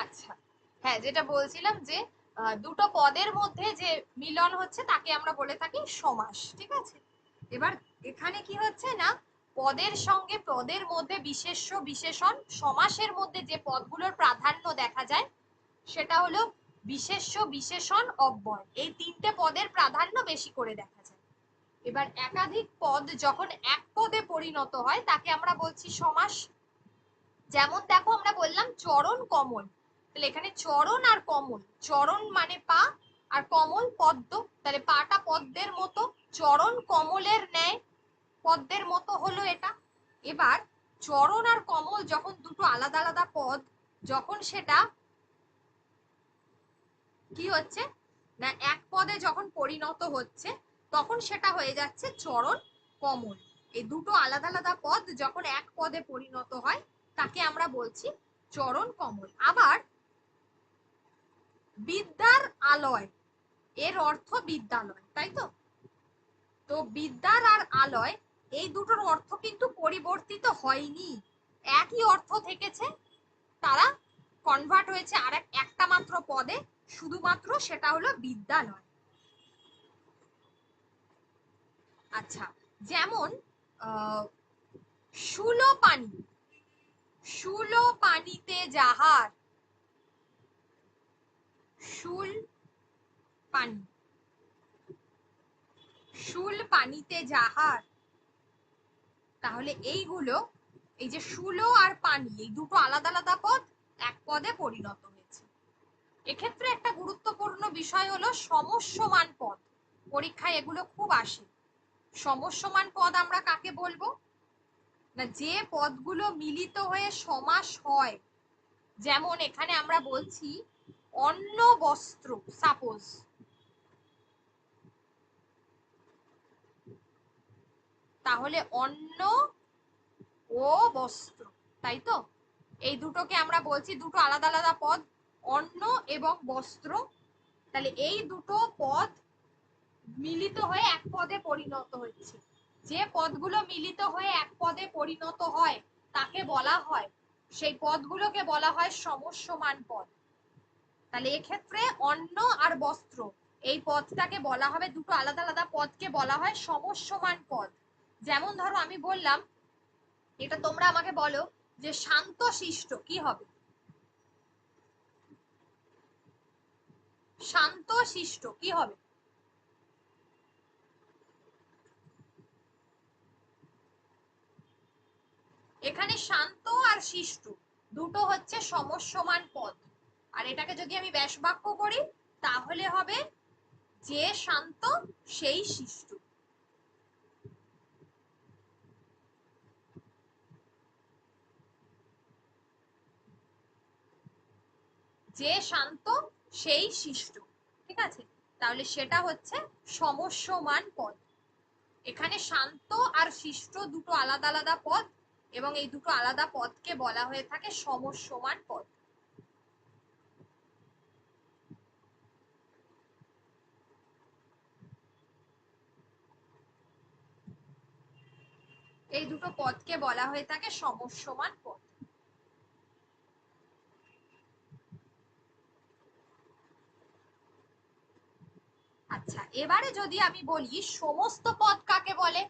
আচ্ছা, হ্যাঁ, যেটা বলছিলাম যে দুটো পদের মধ্যে যে মিলন হচ্ছে তাকে আমরা বলে থাকি সমাস, ঠিক আছে। এবার এখানে কি হচ্ছে না, পদের সঙ্গে পদের মধ্যে বিশেষ্য বিশেষণ, সমাসের মধ্যে যে পদগুলোর প্রাধান্য দেখা যায় সেটা হলো বিশেষ্য বিশেষণ অব্যয়, এই তিনটে পদের প্রাধান্য বেশি করে দেখা যায়। এবার একাধিক পদ যখন এক পদে পরিণত হয় তাকে আমরা বলছি সমাস। যেমন দেখো আমরা বললাম চরণ কমল, তাহলে এখানে চরণ আর কমল, চরণ মানে পা আর কমল পদ্ম, তাহলে পাটা পদ্মের মতো, চরণ কমলের ন্যায় পদ্মের মতো হলো এটা। এবার চরণ আর কমল যখন দুটো আলাদা আলাদা পদ, যখন সেটা কি হচ্ছে না এক পদে যখন পরিণত হচ্ছে তখন সেটা হয়ে যাচ্ছে চরণ কমল। এই দুটো আলাদা আলাদা পদ যখন এক পদে পরিণত হয় তাকে আমরা বলছি চরণ কমল। আবার বিদ্যার আলয়, এর অর্থ বিদ্যালয়, তাই তো। তো বিদ্যার আর আলয় এই দুটোর অর্থ কিন্তু পরিবর্তিত হয়নি, একই অর্থ থেকেছে, তারা কনভার্ট হয়েছে আর একটা মাত্র পদে, শুধুমাত্র সেটা হলো বিদ্যালয়। আচ্ছা, যেমন শূলপাণি, শূলপাণিতে যাহার, শূল পানি, শূল পানিতে যাহার, তাহলে এইগুলো, এই যে শূল আর পানি এই দুটো আলাদা আলাদা পদ এক পদে পরিণত হয়েছে। এক্ষেত্রে একটা গুরুত্বপূর্ণ বিষয় হলো সমস্যমান পদ, পরীক্ষায় এগুলো খুব আসে। সমস্যমান পদ আমরা কাকে বলবো না, যে পদগুলো মিলিত হয়ে সমাস হয়। যেমন এখানে আমরা বলছি অন্ন বস্ত্র, সাপোজ, তাহলে অন্ন ও বস্ত্র, তাই তো। এই দুটোকে আমরা বলছি দুটো আলাদা আলাদা পদ, অন্ন এবং বস্ত্র। তাহলে এই দুটো পদ মিলিত হয়ে এক পদে পরিণত হচ্ছে। যে পদগুলো মিলিত হয়ে এক পদে পরিণত হয় তাকে বলা হয়, সেই পদগুলোকে বলা হয় সমস্যমান পদ। তাহলে এক্ষেত্রে অন্ন আর বস্ত্র এই পদটাকে বলা হবে, দুটো আলাদা আলাদা পদকে বলা হয় সমস্যমান পদ। যেমন ধরো আমি বললাম, এটা তোমরা আমাকে বলো যে শান্ত শিষ্ট কি হবে, শান্ত শিষ্ট কি হবে। এখানে শান্ত আর শিষ্ট দুটো হচ্ছে সমস্যমান পদ, আর এটাকে যদি আমি ব্যাস বাক্য করি তাহলে হবে যে শান্ত সেই শিষ্ট। যে শান্ত সেই শিষ্ট, ঠিক আছে। তাহলে সেটা হচ্ছে সমস্যমান পদ। এখানে শান্ত আর শিষ্ট দুটো আলাদা আলাদা পদ, এবং এই দুটো আলাদা পদকে বলা হয়ে থাকে সমস্যমান পদ। এই দুটো পদকে বলা হয়ে থাকে সমস্যমান পদ। আচ্ছা, এবারে যদি আমি বলি সমস্ত পদ কাকে বলে,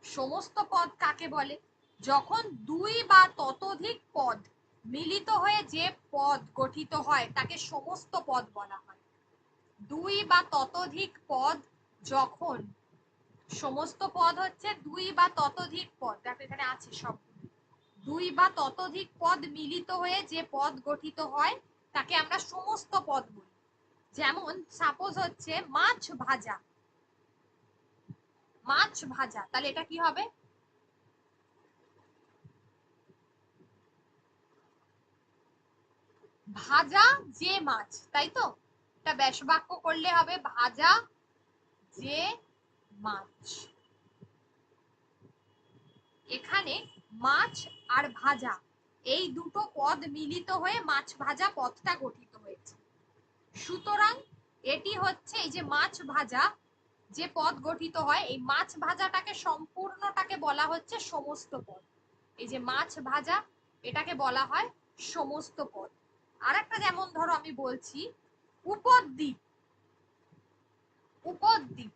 সমস্ত পদ কাকে বলে, যখন দুই বা ততোধিক পদ মিলিত হয়ে যে পদ গঠিত হয় তাকে সমস্ত পদ বলা হয়। দুই বা ততোধিক পদ যখন, সমস্ত পদ হচ্ছে দুই বা ততোধিক পদ, দেখো এখানে আছে সব, দুই বা ততোধিক পদ মিলিত হয়ে যে পদ গঠিত হয় তাকে আমরা সমস্ত পদ বলি। যেমন সাপোজ হচ্ছে মাছ ভাজা, মাছ ভাজা, তাহলে এটা কি হবে, ভাজা যে মাছ, তাই তো। এটা ব্যাস বাক্য করলে হবে ভাজা যে মাছ। এখানে মাছ আর ভাজা এই দুটো পদ মিলিত হয়ে মাছ ভাজা পদটা গঠিত হয়েছে। সুতরাং এটি হচ্ছে এই যে মাছ ভাজা যে পদ গঠিত হয়, এই মাছ ভাজাটাকে সম্পূর্ণ সম্পূর্ণটাকে বলা হচ্ছে সমস্ত পদ। এই যে মাছ ভাজা, এটাকে বলা হয় সমস্ত পদ। আর একটা যেমন ধরো আমি বলছি উপদ্বীপ। উপদ্বীপ,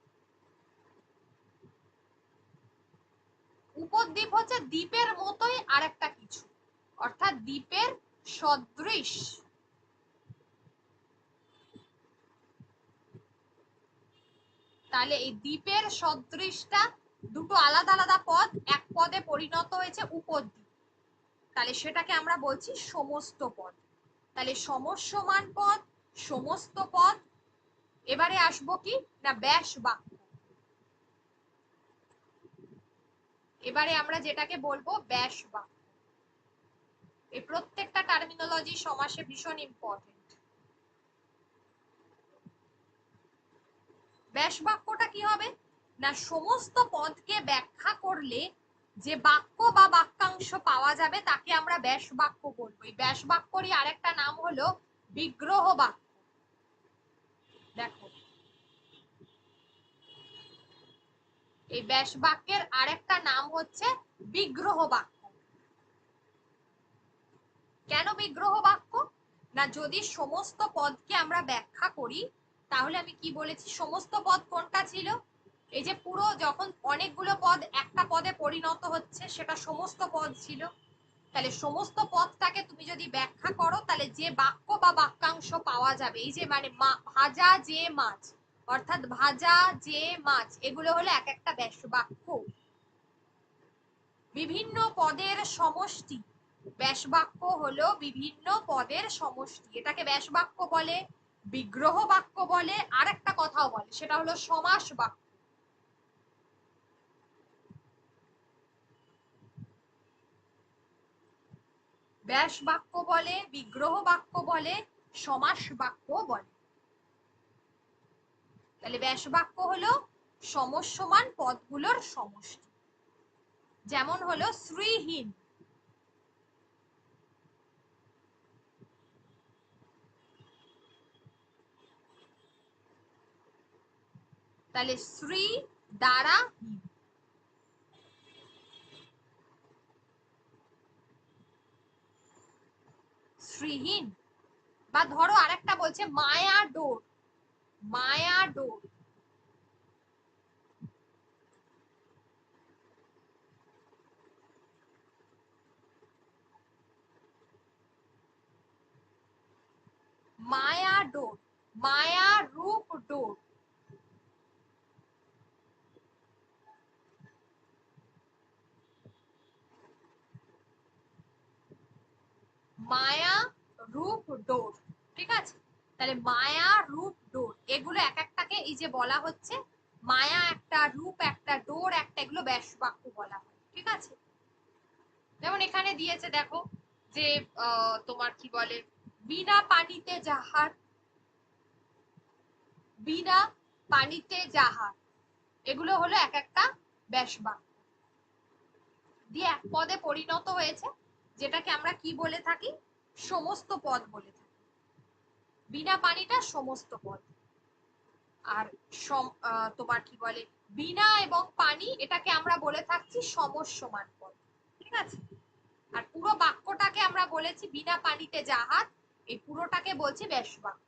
উপদ্বীপ হচ্ছে দ্বীপের মতোই আরেকটা কিছু, অর্থাৎ দ্বীপের সদৃশ। তাহলে এই দ্বীপের সদৃশটা দুটো আলাদা আলাদা পদ এক পদে পরিণত হয়েছে উপদ্বীপ, তাহলে সেটাকে আমরা বলছি সমস্ত পদ। তাহলে সমস্যমান পদ, সমস্ত পদ। এবারে আসবো কি না ব্যাস বাক্য। এবারে আমরা যেটাকে বলবো ব্যাস বাক্য। এই প্রত্যেকটা টার্মিনোলজি সমাসে ভীষণ ইম্পর্টেন্ট। ব্যাস বাক্যটা কি হবে না সমস্ত পদকে ব্যাখ্যা করলে যে বাক্য বা বাক্যাংশ পাওয়া যাবে তাকে আমরা ব্যাস বাক্য বলবো। এই ব্যাস বাক্যরই আরেকটা নাম হলো বিগ্রহ বাক্য। দেখো এই ব্যাস বাক্যের আরেকটা নাম হচ্ছে বিগ্রহ বাক্য। কেন বিগ্রহ বাক্য না যদি সমস্ত পদকে আমরা ব্যাখ্যা করি, তাহলে আমি কি বলেছি সমস্ত পদ কোনটা ছিল, এই যে পুরো যখন অনেকগুলো পদ একটা পদে পরিণত হচ্ছে সেটা সমস্ত পদ ছিল। তাহলে সমস্ত পদটাকে তুমি যদি ব্যাখ্যা করো তাহলে যে বাক্য বা বাক্যাংশ পাওয়া যাবে, এই যে মানে ভাজা যে মাছ, অর্থাৎ ভাজা যে মাছ, এগুলো হলো এক একটা ব্যাস বাক্য। বিভিন্ন পদের সমষ্টি, ব্যাস বাক্য হলো বিভিন্ন পদের সমষ্টি, এটাকে ব্যাস বাক্য বলে, বিগ্রহ বাক্য বলে, আর একটা কথাও বলে সেটা হলো সমাস বাক্য। ব্যাস বাক্য বলে, বিগ্রহ বাক্য বলে, সমাস বাক্য বলে। তাহলে ব্যাস বাক্য হলো সমস্যমান পদগুলোর সমষ্টি। যেমন হলো শ্রীহীন, তাহলে শ্রী দ্বারা হীন। শ্রীহীন। বা ধরো আরেকটা বলছে মায়া ডোর, মায়া ডোর। মায়া ডোর, মায়া রূপ ডোর। মায়া রূপ ডোর, ঠিক আছে। তাহলে মায়া রূপ ডোর এগুলো এক একটাকে এই যে বলা হচ্ছে মায়া একটা, রূপ একটা, ডোর একটা, এগুলো ব্যাস বাক্য বলা হয়, ঠিক আছে। যেমন এখানে দিয়েছে দেখো যে তোমার কি বলে বিনা পানিতে জাহাজ, বিনা পানিতে জাহাজ, এগুলো হলো এক একটা ব্যাস বাক্য দিয়ে এক পদে পরিণত হয়েছে, যেটাকে আমরা কি বলে থাকি সমস্ত পদ বলে থাকি। বিনা পানিটা সমস্ত পদ। আর তোমার কি বলে বিনা এবং পানি এটাকে আমরা বলে থাকছি সমস্যমান পদ, ঠিক আছে। আর পুরো বাক্যটাকে আমরা বলেছি বিনা পানিতে জাহাজ, এই পুরোটাকে বলছি ব্যাস বাক্য।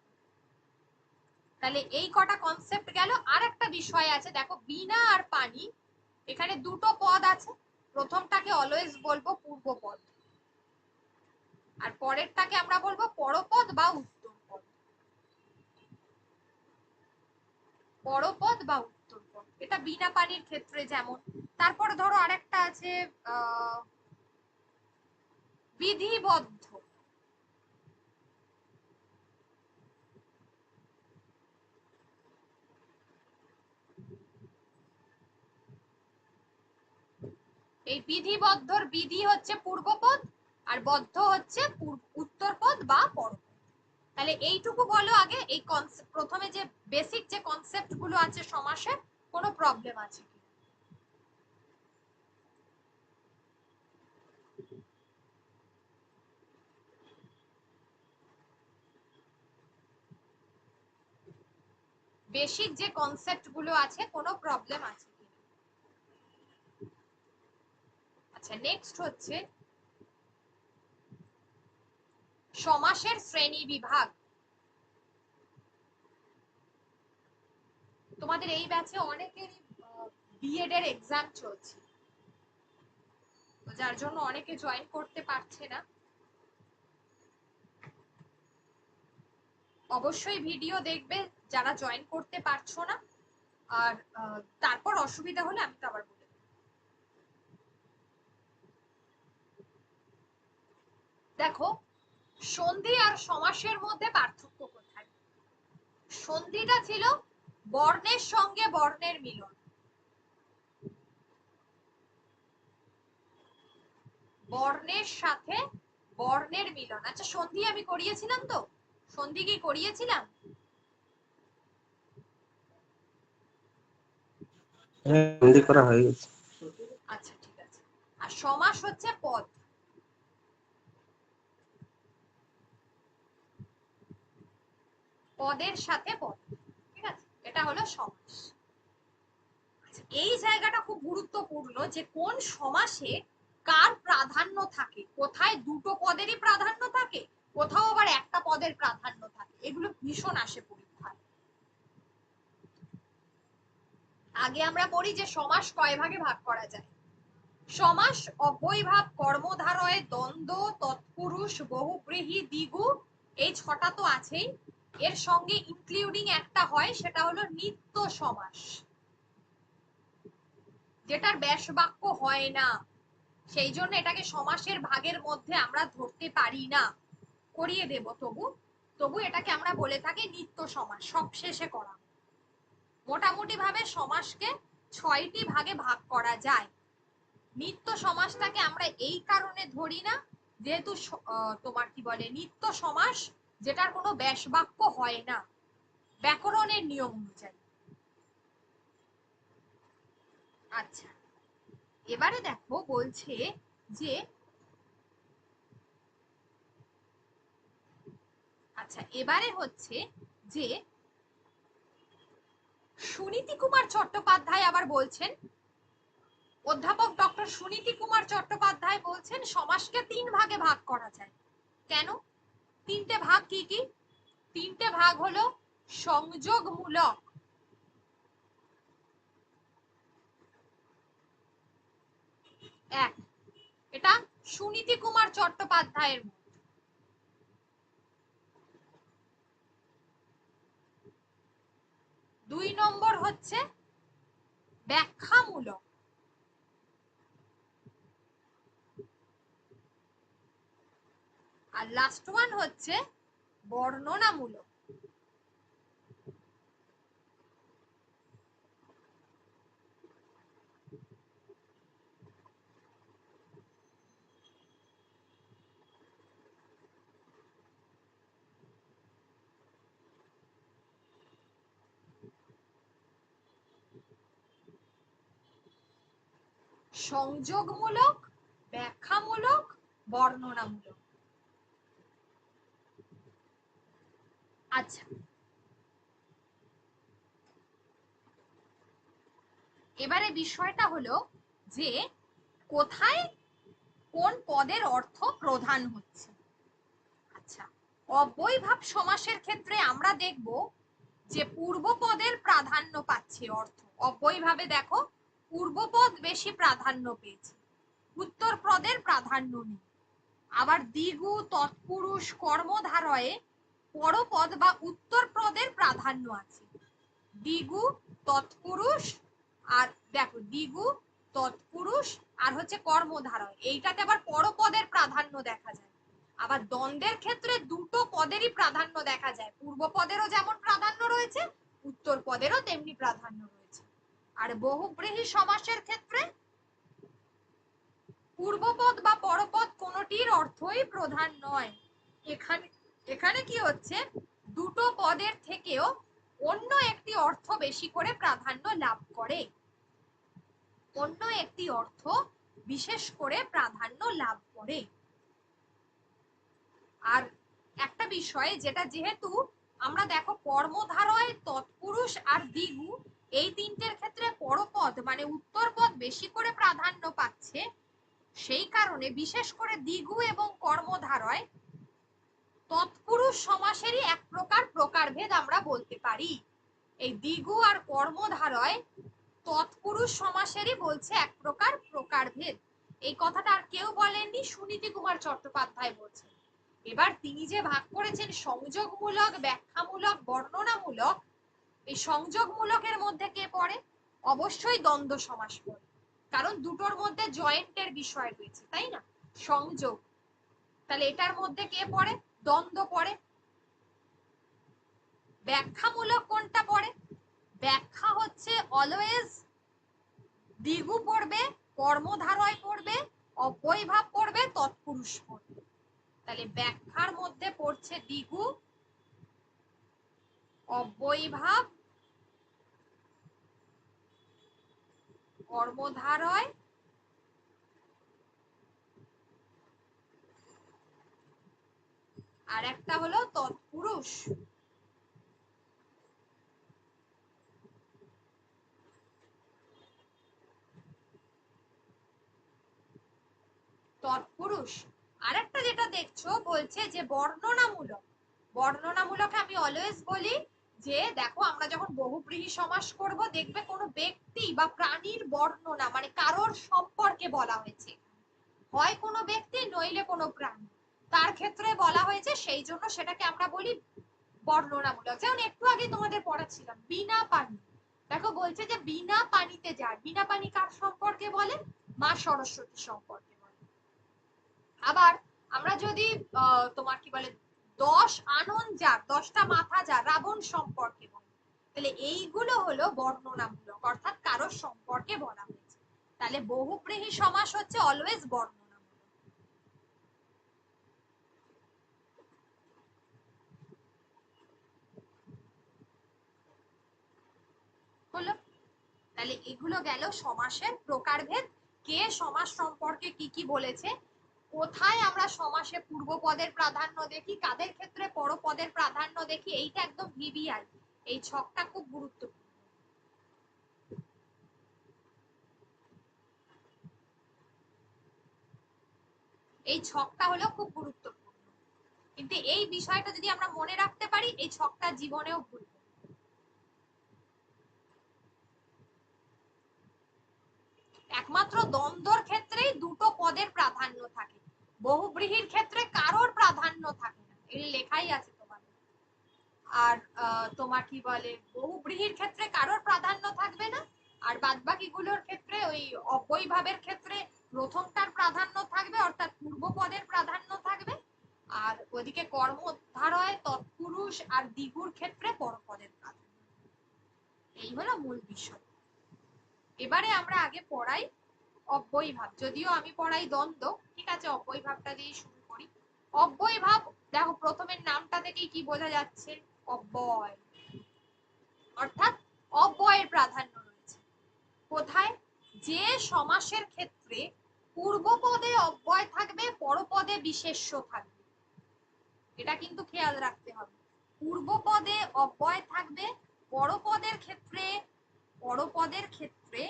তাহলে এই কটা কনসেপ্ট গেল। আর একটা বিষয় আছে দেখো বিনা আর পানি, এখানে দুটো পদ আছে, প্রথমটাকে অলওয়েজ বলবো পূর্বপদ, আর পরেরটাকে আমরা বলবো পরপদ বা উত্তরপদ। পরপদ বা উত্তরপদ, এটা বিনা পানির ক্ষেত্রে যেমন। তারপরে ধরো আরেকটা আছে বিধিবদ্ধ। এই বিধিবদ্ধর বিধি হচ্ছে পূর্বপদ আর বদ্ধ হচ্ছে উত্তরপদ বা পরপদ। তাহলে এইটুকু বলো আগে, এই প্রথমে যে বেসিক যে কনসেপ্ট গুলো আছে সমাসের, কোনো প্রবলেম আছে কি? বেসিক যে কনসেপ্ট গুলো আছে কোনো প্রবলেম আছে কি? আচ্ছা, নেক্সট হচ্ছে সমাসের শ্রেণী বিভাগ। তোমাদের এই ব্যাচে অনেকেরই বিএড এর এক্সাম চলছে, যার জন্য অনেকে জয়েন করতে পারছে না। অবশ্যই ভিডিও দেখবে যারা জয়েন করতে পারছো না, আর তারপর অসুবিধা হলে আমি তো আবার বলে দেব। দেখো, সন্ধি আর সমাসের মধ্যে পার্থক্য কোথায়? সন্ধিটা ছিল বর্ণের সঙ্গে বর্ণের মিলন, বর্ণের সাথে বর্ণের মিলন। আচ্ছা, সন্ধি আমি করিয়েছিলাম তো? সন্ধি কি করিয়েছিলাম? হ্যাঁ, সন্ধি করা হয়ে গেছে। আচ্ছা, ঠিক আছে। আর সমাস হচ্ছে পদ, পদের সাথে পদ, ঠিক আছে? এটা হলো সমাস। আচ্ছা, এই জায়গাটা খুব গুরুত্বপূর্ণ যে কোন সমাসে কার প্রাধান্য থাকে, কোথায় দুটো পদেরই প্রাধান্য থাকে, কোথাও আবার একটা পদের প্রাধান্য থাকে, এগুলো ভীষণ আসে পরীক্ষায়। আগে আমরা পড়ি যে সমাস কয় ভাগে ভাগ করা যায়। সমাস অব্যয়ভাব, কর্মধারয়, দ্বন্দ্ব, তৎপুরুষ, বহুব্রীহি, দ্বিগু, এই ছটা তো আছেই। এর সঙ্গে ইনক্লুডিং একটা হয়, সেটা হলো নিত্য সমাস, যেটার ব্যাস বাক্য হয় না, সেই জন্য এটাকে সমাসের ভাগের মধ্যে আমরা ধরতে পারি না। করিয়ে দেব তবু তবু এটাকে আমরা বলে থাকি নিত্য সমাস, সব শেষে করা। মোটামুটি ভাবে সমাসকে 6টি ভাগে ভাগ করা যায়। নিত্য সমাসটাকে আমরা এই কারণে ধরি না, যেহেতু তোমার কি বলে নিত্য সমাস যেটার কোনো ব্যাস বাক্য হয় না ব্যাকরণের নিয়ম অনুযায়ী। আচ্ছা, এবারে দেখো বলছে যে, আচ্ছা এবারে হচ্ছে যে সুনীতি কুমার চট্টোপাধ্যায় আবার বলছেন, অধ্যাপক ডক্টর সুনীতি কুমার চট্টোপাধ্যায় বলছেন সমাসকে 3 ভাগে ভাগ করা যায়। কেন? 3টে ভাগ কি কি? 3টে ভাগ হলো সংযোগমূলক, এক, এটা সুনীতি কুমার চট্টোপাধ্যায়ের মত। 2 নম্বর হচ্ছে ব্যাখ্যামূলক, আর লাস্ট ওয়ান হচ্ছে বর্ণনামূলক। সংযোগমূলক, ব্যাখ্যামূলক, বর্ণনামূলক। আচ্ছা, এবারে বিষয়টা হলো যে কোথায় কোন পদের অর্থ প্রধান হচ্ছে। আচ্ছা, অব্যয়ভাব সমাসের ক্ষেত্রে আমরা দেখব যে পূর্বপদের প্রাধান্য পাচ্ছে অর্থ। অব্যয়ভাবে দেখো পূর্বপদ বেশি প্রাধান্য পেয়েছে, উত্তর পদের প্রাধান্য নেই। আবার দ্বিগু, তৎপুরুষ, কর্মধারয়ে পরপদ বা উত্তর পদের প্রাধান্য আছে। দ্বিগু, তৎপুরুষ, আর দেখো দ্বিগু, তৎপুরুষ আর হচ্ছে কর্মধারয়, এইটাতে আবার পরপদের প্রাধান্য দেখা যায়। আবার দ্বন্দ্বের ক্ষেত্রে দুটো পদেরই প্রাধান্য দেখা যায়, পূর্ব পদেরও যেমন প্রাধান্য রয়েছে, উত্তর পদেরও তেমনি প্রাধান্য রয়েছে। আর বহুব্রীহি সমাসের ক্ষেত্রে পূর্বপদ বা পরপদ কোনটির অর্থই প্রধান নয়। এখানে এখানে কি হচ্ছে, দুটো পদের থেকেও অন্য একটি অর্থ বেশি করে প্রাধান্য লাভ করে, অন্য একটি অর্থ বিশেষ করে প্রাধান্য লাভ করে। আর একটা বিষয় যেটা, যেহেতু আমরা দেখো কর্মধারয়, তৎপুরুষ আর দ্বিগু, এই তিনটের ক্ষেত্রে পরপদ মানে উত্তর পদ বেশি করে প্রাধান্য পাচ্ছে, সেই কারণে বিশেষ করে দ্বিগু এবং কর্মধারয় তৎপুরুষ সমাসেরই এক প্রকার প্রকারভেদ আমরা বলতে পারি। এই দ্বিগু আর কর্মধারয় তৎপুরুষ সমাসেরই বলছে এক প্রকার প্রকারভেদ। এই কথাটা আর কেউ বলেননি, সুনীতি কুমার চট্টোপাধ্যায় বলছেন। এবার তিনি যে ভাগ করেছেন সংযোগমূলক, ব্যাখ্যামূলক, বর্ণনামূলক, এই সংযোগমূলকের মধ্যে কে পড়ে? অবশ্যই দ্বন্দ্ব সমাস পড়ে, কারণ দুটোর মধ্যে জয়েন্টের বিষয় রয়েছে, তাই না? সংযোগ, তাহলে এটার মধ্যে কে পড়ে? দ্বন্দ্ব পড়ে। ব্যাখ্যামূলক কোনটা পড়ে? ব্যাখ্যা হচ্ছে অলওয়েজ দ্বিগু পড়বে, কর্মধারয় পড়বে, অব্যয়ভাব পড়বে, তৎপুরুষ পড়বে। তাহলে ব্যাখ্যার মধ্যে পড়ছে দ্বিগু, অব্যয়ভাব, কর্মধারয়, আর একটা হলো তৎপুরুষ। তৎপুরুষ। আরেকটা যেটা দেখছো বলছে যে বর্ণনামূলক। বর্ণনামূলক আমি অলওয়েজ বলি যে দেখো, আমরা যখন বহুব্রীহি সমাস করব দেখবে কোনো ব্যক্তি বা প্রাণীর বর্ণনা, মানে কারোর সম্পর্কে বলা হয়েছে, হয় কোনো ব্যক্তি নইলে কোনো প্রাণী, তার ক্ষেত্রে বলা হয়েছে, সেই জন্য সেটাকে আমরা বলি বর্ণনামূলক। যেমন একটু আগে তোমাদের পড়াচ্ছিলাম বিনা পানি, দেখো বলছে যে বিনা পানিতে যায়, বিনা পানি কার সম্পর্কে বলে? মা সরস্বতী সম্পর্কে বলে। আবার আমরা যদি তোমার কি বলে 10 আনন যার, 10টা মাথা যার, রাবণ সম্পর্কে বলে, তাহলে এইগুলো হলো বর্ণনামূলক, অর্থাৎ কারোর সম্পর্কে বলা হয়েছে। তাহলে বহুব্রীহি সমাস হচ্ছে অলওয়েজ বর্ণনামূলক। হলো? তাহলে এগুলো গেল সমাসের প্রকারভেদ, কে সমাস সম্পর্কে কি কি বলেছে, কোথায় আমরা সমাসে পূর্বপদের প্রাধান্য দেখি, কাদের ক্ষেত্রে পরপদের প্রাধান্য দেখি, এইটা একদম ভিভিআই। এই ছকটা খুব গুরুত্বপূর্ণ। এই ছকটা হলো খুব গুরুত্বপূর্ণ, কিন্তু এই বিষয়টা যদি আমরা মনে রাখতে পারি, এই ছকটা জীবনেও ভুলব। একমাত্র দ্বন্দ্বর ক্ষেত্রেই দুটো পদের প্রাধান্য থাকে, বহুব্রীহির ক্ষেত্রে কারোর প্রাধান্য থাকে না, এর লেখাই আছে তোমাদের। আর তোমার কি বলে, বহুব্রীহির ক্ষেত্রে কারোর প্রাধান্য থাকবে না, আর বাদবাকি গুলোর ক্ষেত্রে ওই অব্যয়ভাবের ক্ষেত্রে প্রথমটার প্রাধান্য থাকবে, অর্থাৎ পূর্বপদের প্রাধান্য থাকবে, আর ওদিকে কর্মধারয়, তৎপুরুষ আর দ্বিগুর ক্ষেত্রে পরপদের প্রাধান্য। এই হলো মূল বিষয়। এবারে আমরা আগে পড়াই অব্যয়ভাব, যদিও আমি পড়াই দ্বন্দ্ব, ঠিক আছে, অব্যয়ভাবটা দিয়ে শুরু করি। অব্যয়ভাব দেখো, প্রথমের নামটা থেকেই কি বোঝা যাচ্ছে? অব্যয়, অর্থাৎ অব্যয়ের প্রাধান্য রয়েছে। কোথায়? যে সমাসের ক্ষেত্রে পূর্বপদে অব্যয় থাকবে, পরপদে বিশেষ্য থাকবে, এটা কিন্তু খেয়াল রাখতে হবে। পূর্বপদে অব্যয় থাকবে, পরপদের ক্ষেত্রে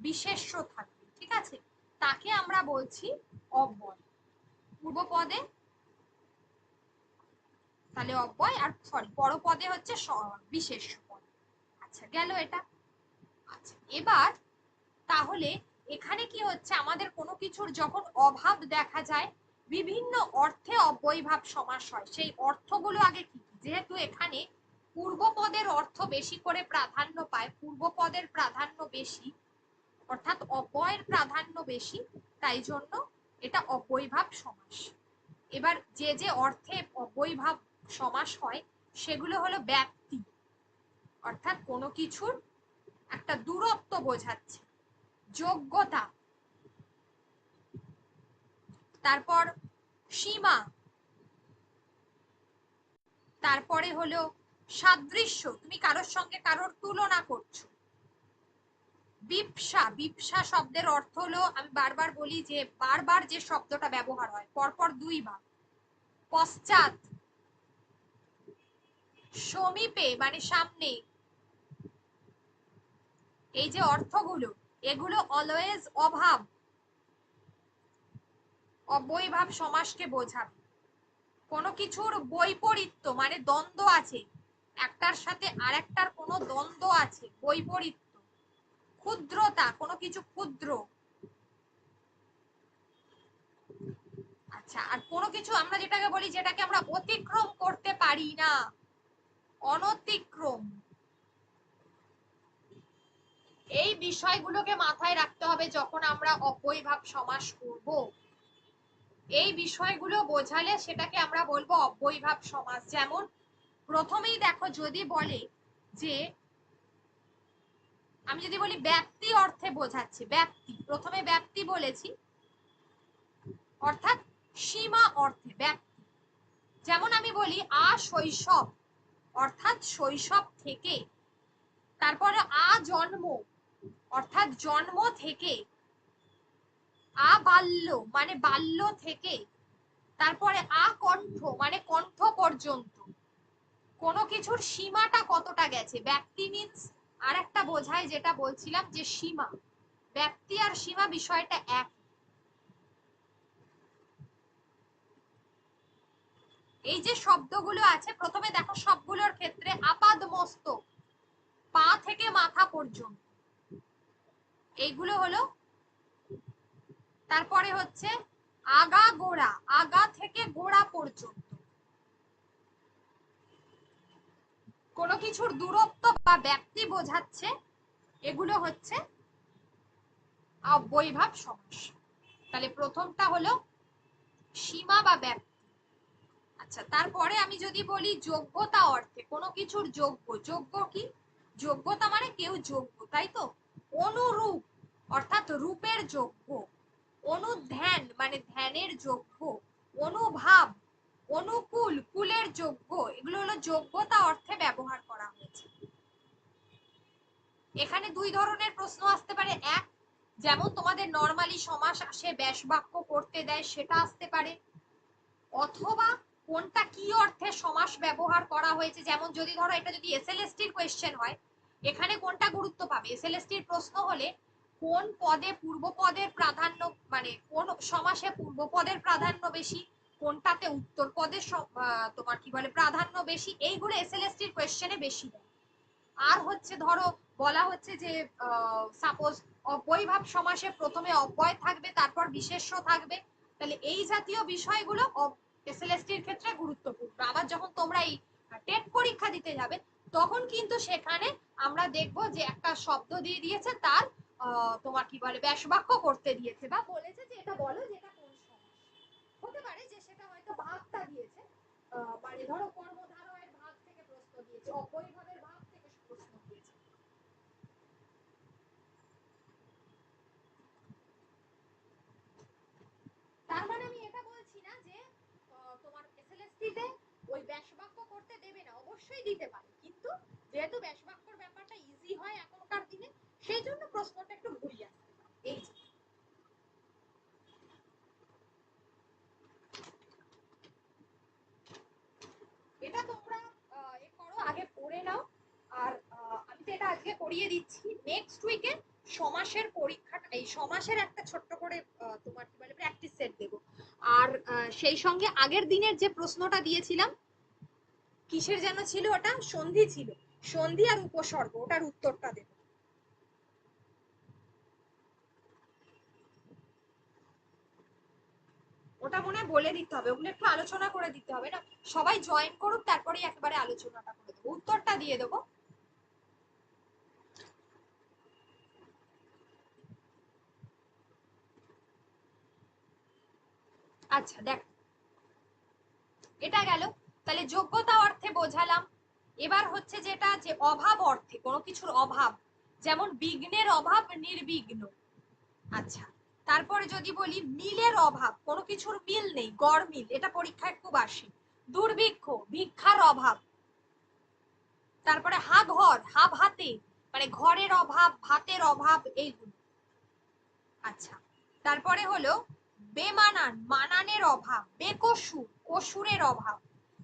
বিশেষ্য থাকবে, ঠিক আছে, তাকে আমরা বলছি অব্যয়। পূর্বপদে তাহলে অব্যয়, আর সরি পরপদে হচ্ছে বিশেষ্য পদ। আচ্ছা, গেল এটা। আচ্ছা, এবার তাহলে এখানে কি হচ্ছে, আমাদের কোনো কিছুর যখন অভাব দেখা যায়, বিভিন্ন অর্থে অব্যয়ভাব সমাস হয়। সেই অর্থগুলো আগে কি কি? যেহেতু এখানে পূর্বপদের অর্থ বেশি করে প্রাধান্য পায়, পূর্বপদের প্রাধান্য বেশি, অর্থাৎ অব্যয়ের প্রাধান্য বেশি, তাই জন্য এটা অব্যয়ভাব সমাস। এবার যে যে অর্থে অব্যয়ভাব সমাস হয় সেগুলো হলো ব্যাপ্তি, অর্থাৎ কোনো কিছুর একটা দূরত্ব বোঝাচ্ছে, যোগ্যতা, তারপর সীমা, তারপরে হলো সাদৃশ্য, তুমি কারোর সঙ্গে কারোর তুলনা করছো। বিপসা, বিপসা শব্দের অর্থ হলো, আমি বারবার বলি যে বারবার যে শব্দটা ব্যবহার হয় পরপর দুইবার, পশ্চাৎ, সমীপে মানে সামনে, এই যে অর্থগুলো, এগুলো অলওয়েজ অভাব, অব্যয়ীভাব সমাসকে বোঝাবে। কোনো কিছুর বৈপরীত্য মানে দ্বন্দ্ব আছে, একটার সাথে আরেকটার কোনো দ্বন্দ্ব আছে, বৈপরীত্য। ক্ষুদ্রতা, কোনো কিছু ক্ষুদ্র। আচ্ছা, আর কোনো কিছু আমরা যেটাকে বলি, যেটাকে আমরা অতিক্রম করতে পারি না, অনতিক্রম। এই বিষয়গুলোকে মাথায় রাখতে হবে যখন আমরা অব্যয়ীভাব সমাস করব। এই বিষয়গুলো বোঝালে সেটাকে আমরা বলবো অব্যয়ীভাব সমাস। যেমন প্রথমেই দেখো, যদি বলে যে, আমি যদি বলি ব্যাপ্তি অর্থে বোঝাচ্ছি, ব্যাপ্তি, প্রথমে ব্যাপ্তি বলেছি, অর্থাৎ সীমা অর্থে ব্যাপ্তি। যেমন আমি বলি শৈশব, অর্থাৎ শৈশব থেকে। তারপরে জন্ম, অর্থাৎ জন্ম থেকে। বাল্য মানে বাল্য থেকে। তারপরে কণ্ঠ মানে কণ্ঠ পর্যন্ত। কোনো কিছুর সীমাটা কতটা গেছে, ব্যাপ্তি মিন্স আর একটা বোঝায়, যেটা বলছিলাম যে সীমা। ব্যাপ্তি আর সীমা বিষয়টা এক। এই যে শব্দগুলো আছে, প্রথমে দেখো সবগুলোর ক্ষেত্রে আপাদ মস্তক, পা থেকে মাথা পর্যন্ত, এইগুলো হলো। তারপরে হচ্ছে আগা গোড়া, আগা থেকে গোড়া পর্যন্ত। কোনো কিছুর দূরত্ব বা ব্যাপ্তি বোঝাচ্ছে, এগুলো হচ্ছে অব্যয়ীভাব সমাস। তাহলে প্রথমটা হলো সীমা বা ব্যাপ্তি। আচ্ছা, তারপরে আমি যদি বলি যোগ্যতা অর্থে, কোনো কিছুর যোগ্য, যোগ্য কি, যোগ্যতা মানে কেউ যোগ্য, তাই তো। অনুরূপ অর্থাৎ রূপের যোগ্য। অনুধ্যান মানে ধ্যানের যোগ্য। অনুভাব, অনুকূল, কুলের যোগ্য। এগুলো হলো যোগ্যতা অর্থে ব্যবহার করা হয়েছে। এখানে দুই ধরনের প্রশ্ন আসতে পারে। এক, যেমন তোমাদের নরমালি সমাস আসে, ব্যাস বাক্য করতে দেয়, সেটা আসতে পারে। অথবা কোনটা কি অর্থে সমাস ব্যবহার করা হয়েছে, যেমন যদি ধরো এটা যদি এসএলএসটি এর কোশ্চেন হয়, এখানে কোনটা গুরুত্ব পাবে। এসএলএসটি এর প্রশ্ন হলে কোন পদে পূর্বপদের প্রাধান্য, মানে কোন সমাসে পূর্বপদের প্রাধান্য বেশি, কোনটাতে উত্তর পদের তোমার কি বলে প্রাধান্য বেশি, এইগুলো এসএলএসটি এর কোশ্চেনে বেশি দেয়। আর হচ্ছে ধরো বলা হচ্ছে যে সাপোজ অব্যয়ীভাব সমাসে প্রথমে অব্যয় থাকবে, তারপর বিশেষ্য থাকবে, তাহলে এই জাতীয় বিষয়গুলো এসএলএসটি এর ক্ষেত্রে গুরুত্বপূর্ণ। আবার যখন তোমরা এই টেট পরীক্ষা দিতে যাবে, তখন কিন্তু সেখানে আমরা দেখব যে একটা শব্দ দিয়ে দিয়েছে, তার তোমার কি বলে ব্যাস বাক্য করতে দিয়েছে, বা বলেছে যে এটা বলো যেটা কোন সমাস। হতে পারে যে সেটা হয়তো ভাগটা দিয়েছে, মানে ধরো কর্মধারয়ের ভাগ থেকে প্রশ্ন দিয়েছে, অব্যয়ীভাবের ভাগ থেকে প্রশ্ন দিয়েছে। তার মানে আমি এটা বলছি না যে তোমার এসএলএসটি তে ওই ব্যাস বাক্য করতে দেবে না, অবশ্যই দিতে পারে, কিন্তু যেহেতু ব্যাস বাক্যর ব্যাপারটা ইজি হয় এখনকার দিনে, সেই জন্য প্রশ্নটা একটু ঘুরিয়ে আসতে পারে। এই যে এটা তোমরা এ করো, আগে পড়ে নাও। আর আমি তো এটা আজকে করিয়ে দিচ্ছি, নেক্সট উইকে সমাসের পরীক্ষাটা, এই সমাসের একটা ছোট্ট করে তোমার কি বলে প্র্যাকটিস সেট দেব। আর সেই সঙ্গে আগের দিনের যে প্রশ্নটা দিয়েছিলাম, কিসের যেন ছিল ওটা, সন্ধি ছিল, সন্ধি আর উপসর্গ, ওটার উত্তরটা দেব। ওটা মনে হয় বলে দিতে হবে, ওগুলো একটু আলোচনা করে দিতে হবে না, সবাই জয়েন করুক, তারপরে একেবারে আলোচনাটা করে দেবো, উত্তরটা দিয়ে দেবো। আচ্ছা দেখ, এটা গেল। তাহলে যোগ্যতা অর্থে বোঝালাম। এবার হচ্ছে যেটা, যে অভাব অর্থে, কোনো কিছুর অভাব, যেমন বিঘ্নের অভাব নির্বিঘ্ন। আচ্ছা, তারপরে যদি বলি মিলের অভাব, কোনো কিছুর মিল নেই, গড় মিল, এটা পরীক্ষায় খুব আসে। দুর্ভিক্ষ, ভিক্ষার অভাব। তারপরে হা ঘর, হা ভাতে, মানে ঘরের অভাব, ভাতের অভাব, এইগুলো। আচ্ছা, তারপরে হলো বেমানান, মানানের অভাব, বেকসুর, কসুরের অভাব।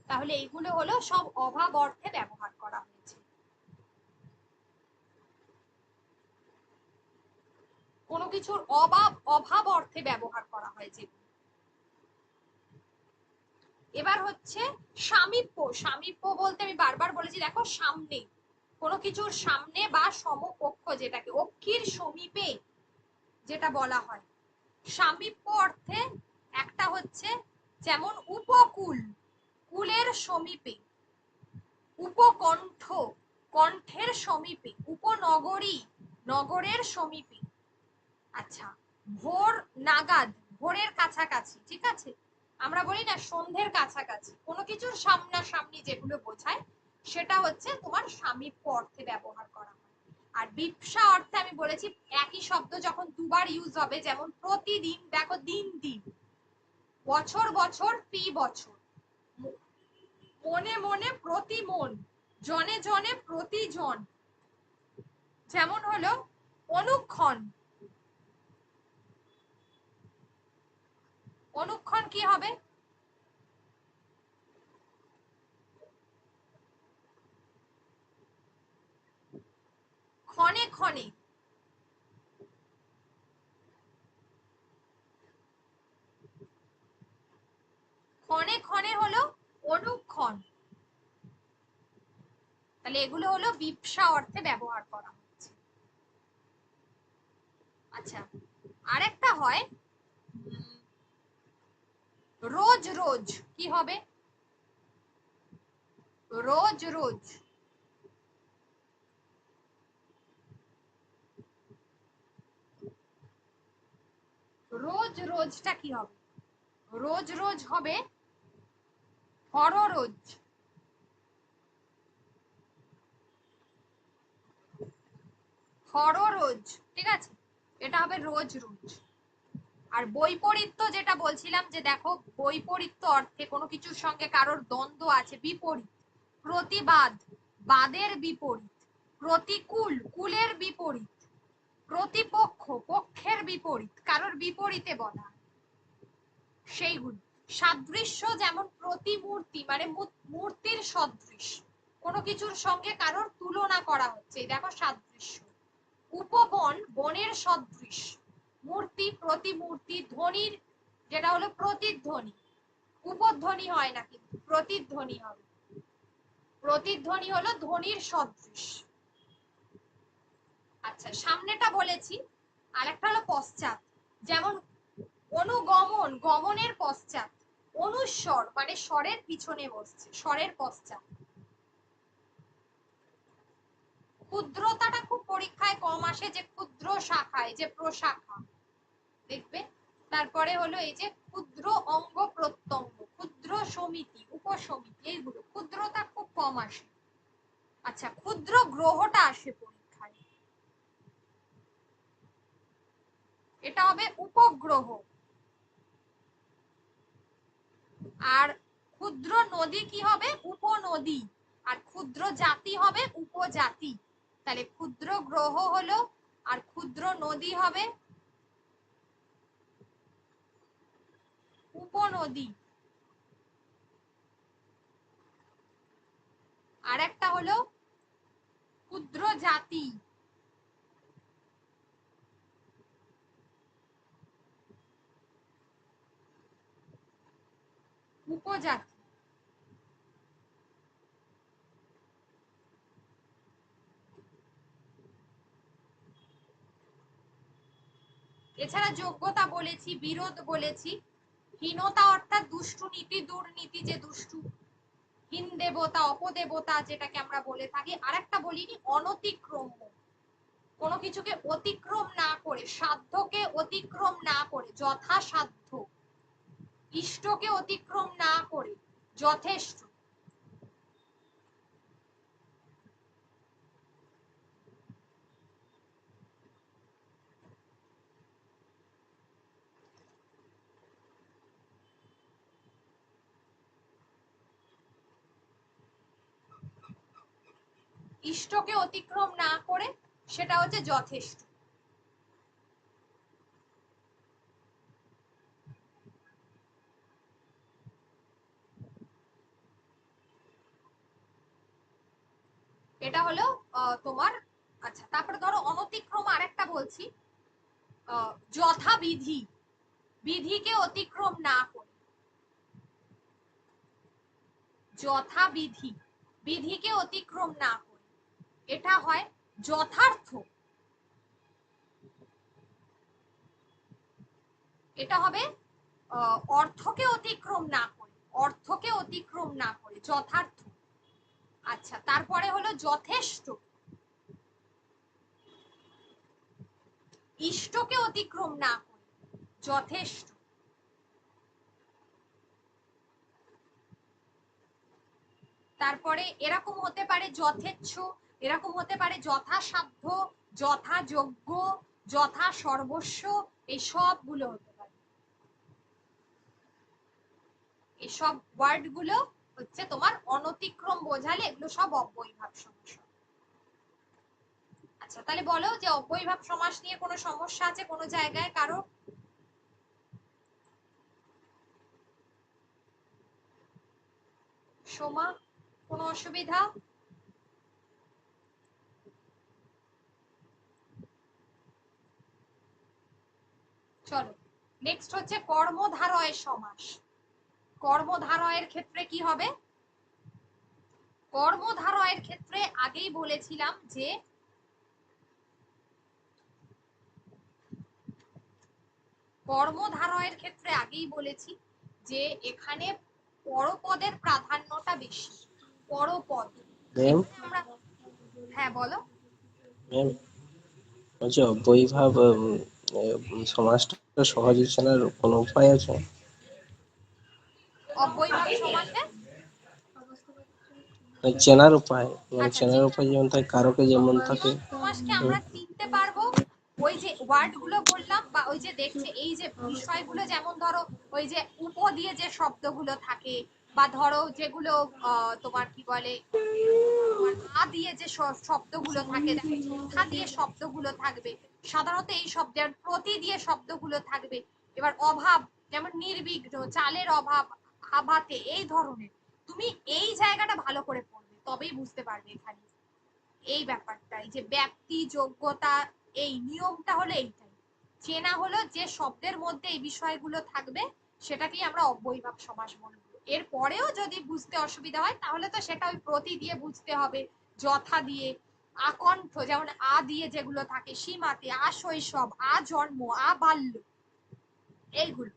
তাহলে এইগুলো হলো সব অভাব অর্থে ব্যবহার করা হয়েছে। কোনো কিছুর অভাব, অভাব অর্থে ব্যবহার করা হয়েছে। এবার হচ্ছে সামীপ্য। সামীপ্য বলতে আমি বারবার বলেছি, দেখো সামনে, কোনো কিছুর সামনে বা সমকক্ষ, যেটাকে অক্ষির সমীপে যেটা বলা হয়। সামীপ্য অর্থে একটা হচ্ছে যেমন উপকূল, কুলের সমীপে, উপকণ্ঠ, কণ্ঠের সমীপে, উপনগরী, নগরের সমীপে। আচ্ছা, ভোর নাগাদ, ভোরের কাছাকাছি, ঠিক আছে। আমরা বলি না সন্ধ্যের কাছাকাছি, কোনো কিছুর সামনাসামনি যেগুলো বোঝায় সেটা হচ্ছে তোমার সামীপ্য অর্থে ব্যবহার করা হয়। আর বিপসা অর্থে আমি বলেছি একই শব্দ যখন দুবার ইউজ হবে, যেমন প্রতিদিন, দেখো দিন দিন, বছর বছর ফি বছর, মনে মনে প্রতি মন, জনে জনে প্রতি জন। যেমন হলো অনুক্ষণ, অনুক্ষণ কি হবে? ক্ষণে ক্ষণে, ক্ষণে ক্ষণে হলো অনুক্ষণ। তাহলে এগুলো হলো বিপসা অর্থে ব্যবহার করা হচ্ছে। আচ্ছা, আরেকটা হয় রোজ রোজ, কি হবে? রোজ রোজ, রোজ রোজটা কি হবে? রোজ রোজ হবে হররোজ, হররোজ, ঠিক আছে। এটা হবে রোজ রোজ। আর বৈপরীত্য যেটা বলছিলাম, যে দেখো বৈপরীত্য অর্থে কোনো কিছুর সঙ্গে কারোর দ্বন্দ্ব আছে, বিপরীত, প্রতিবাদ, বাদের বিপরীত, প্রতিকূল, কুলের বিপরীত, প্রতিপক্ষ, পক্ষের বিপরীত, কারোর বিপরীতে বলা, সেইগুলো। সাদৃশ্য, যেমন প্রতিমূর্তি, মানে মূর্তির সদৃশ, কোনো কিছুর সঙ্গে কারোর তুলনা করা হচ্ছে, দেখো সাদৃশ্য। উপবন, বনের সদৃশ, মূর্তি, প্রতিমূর্তি, ধ্বনির, যেটা হলো প্রতিধ্বনি, উপধ্বনি হয় না কিন্তু প্রতিধ্বনি হবে। প্রতিধ্বনি হলো ধ্বনির সদৃশ। আচ্ছা, সামনেটা বলেছি। আরেকটা হলো পশ্চাৎ, যেমন অনুগমন, গমনের পশ্চাৎ, অনুস্বর মানে স্বরের পিছনে বসছে, স্বরের পশ্চাৎ। ক্ষুদ্রতাটা খুব পরীক্ষায় কম আসে, যে ক্ষুদ্র শাখায়, যে প্রশাখা, দেখবে। তারপরে হলো এই যে ক্ষুদ্র অঙ্গ প্রত্যঙ্গ, ক্ষুদ্র সমিতি, উপসমিতি, এইগুলো ক্ষুদ্রতা খুব কম আসে। আচ্ছা, ক্ষুদ্র গ্রহটা আসে পরীক্ষায়, এটা হবে উপগ্রহ। আর ক্ষুদ্র নদী কি হবে? উপনদী। আর ক্ষুদ্র জাতি হবে উপজাতি। তাহলে ক্ষুদ্র গ্রহ হলো, আর ক্ষুদ্র নদী হবে উপনদী। আর একটা হলো ক্ষুদ্র জাতি, উপজাতি। এছাড়া যোগ্যতা বলেছি, বিরোধ বলেছি। হীনতা অর্থাৎ দুষ্টু নীতি, দুর্নীতি, যে দুষ্টু, হীন দেবতা, অপদেবতা যেটাকে আমরা বলে থাকি। আরেকটা বলিনি, অনতিক্রম্য, কোনো কিছুকে অতিক্রম না করে, সাধ্যকে অতিক্রম না করে, যথাসাধ্য, ইষ্টকে অতিক্রম না করে, যথেষ্ট। ইষ্টকে অতিক্রম না করে, সেটা হচ্ছে যথেষ্ট। এটা হলো তোমার। আচ্ছা, তারপরে ধরো অনতিক্রম, আরেকটা বলছি, যথাবিধি, বিধিকে অতিক্রম না করে। যথাবিধি, বিধিকে অতিক্রম না করে, এটা হয় যথার্থ, এটা হবে অর্থকে অতিক্রম না করে, অর্থকে অতিক্রম না করে যথার্থ। আচ্ছা, তারপরে হলো যথেষ্ট, ইষ্টকে অতিক্রম না করে যথেষ্ট। তারপরে এরকম হতে পারে যথেচ্ছ, এরকম হতে পারে যথাসাধ্য, যথাযোগ্য, যথা সর্বস্ব, এই সবগুলো হতে পারে। এসব ওয়ার্ড গুলো হচ্ছে তোমার অনতিক্রম বোঝালে এগুলো সব অব্যয়ীভাব সমাস। আচ্ছা, তাহলে বলো যে অব্যয়ীভাব সমাস নিয়ে কোনো সমস্যা আছে কোনো জায়গায় কারো? সোমা, কোনো অসুবিধা? চলো, নেক্সট হচ্ছে কর্মধারয় সমাস। কর্মধারয়ের ক্ষেত্রে কি হবে? কর্মধারয়ের ক্ষেত্রে আগেই বলেছিলাম যে কর্মধারয়ের ক্ষেত্রে আগেই বলেছি যে এখানে পরপদের প্রাধান্যটা বেশি। পরপদ, ম্যাম, আমরা, হ্যাঁ বলো। ম্যাম বলছি অব্যয়ীভাব সমাজটা সহজে চেনার কোনো উপায় আছে? অব্যয়ীভাব সমাসে চেনার উপায়, মানে আচ্ছা, চেনার উপায় যেমন থাকে, কারকে যেমন থাকে। সমাসকে আমরা চিনতে পারবো ওই যে ওয়ার্ড গুলো বললাম, বা ওই যে দেখছে এই যে বিষয়গুলো, যেমন ধরো ওই যে উপ দিয়ে যে শব্দগুলো থাকে, বা ধরো যেগুলো তোমার কি বলে, তোমার আ দিয়ে যে শব্দগুলো থাকে, দেখো যথা দিয়ে শব্দগুলো থাকবে সাধারণত, এই শব্দের প্রতি দিয়ে শব্দগুলো থাকবে। এবার অভাব, যেমন নির্বিঘ্ন, চালের অভাব, আভাতে, এই ধরনের। তুমি এই জায়গাটা ভালো করে পড়বে, তবেই বুঝতে পারবে এখানে এই ব্যাপারটাই যে ব্যক্তি যোগ্যতা, এই নিয়মটা হলো এইটাই। চেনা হলো যে শব্দের মধ্যে এই বিষয়গুলো থাকবে, সেটাকেই আমরা অব্যয়ীভাব সমাস বলবো। এর পরেও যদি বুঝতে অসুবিধা হয় তাহলে তো সেটা ওই প্রতি দিয়ে বুঝতে হবে, যথা দিয়ে, আকণ্ঠ যেমন আ দিয়ে যেগুলো থাকে, সীমাতে, আশৈশব, আজন্ম, আবাল্য, এইগুলো,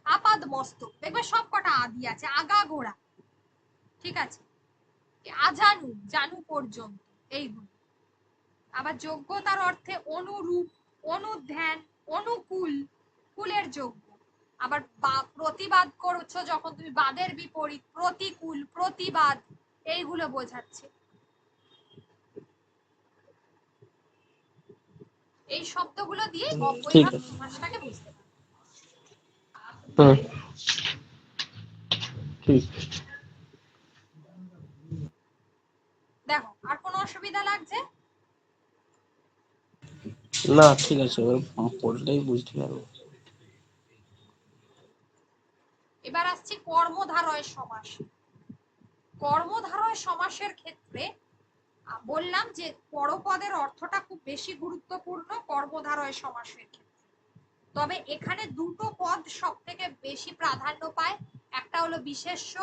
আপাদ মস্তক, দেখবে সব কটা আদি আছে, আগাগোড়া, ঠিক আছে, আজানু, জানু পর্যন্ত, এইগুলো। আবার যোগ্যতার অর্থে অনুরূপ, অনুধ্যান, অনুকূল, কুলের যোগ্য। আবার প্রতিবাদ করছো যখন তুমি, বাদের বিপরীত, প্রতিকূল, প্রতিবাদ, এইগুলো বোঝাচ্ছে। এই শব্দগুলো দিয়ে ঠিক অব্যয়ীভাব আছে। সমাসটাকে বুঝতে পারবে। হুম, ঠিক। দেখো, আর কোনো অসুবিধা লাগছে? না, ঠিক আছে, এবার পড়লেই বুঝতে পারবো। এবার আসছি কর্মধারয় সমাস। কর্মধারয় সমাসের ক্ষেত্রে বললাম যে পরপদের অর্থটা খুব বেশি গুরুত্বপূর্ণ কর্মধারয় সমাসের ক্ষেত্রে। তবে এখানে দুটো পদ সব থেকে বেশি প্রাধান্য পায়, একটা হলো বিশেষ্য,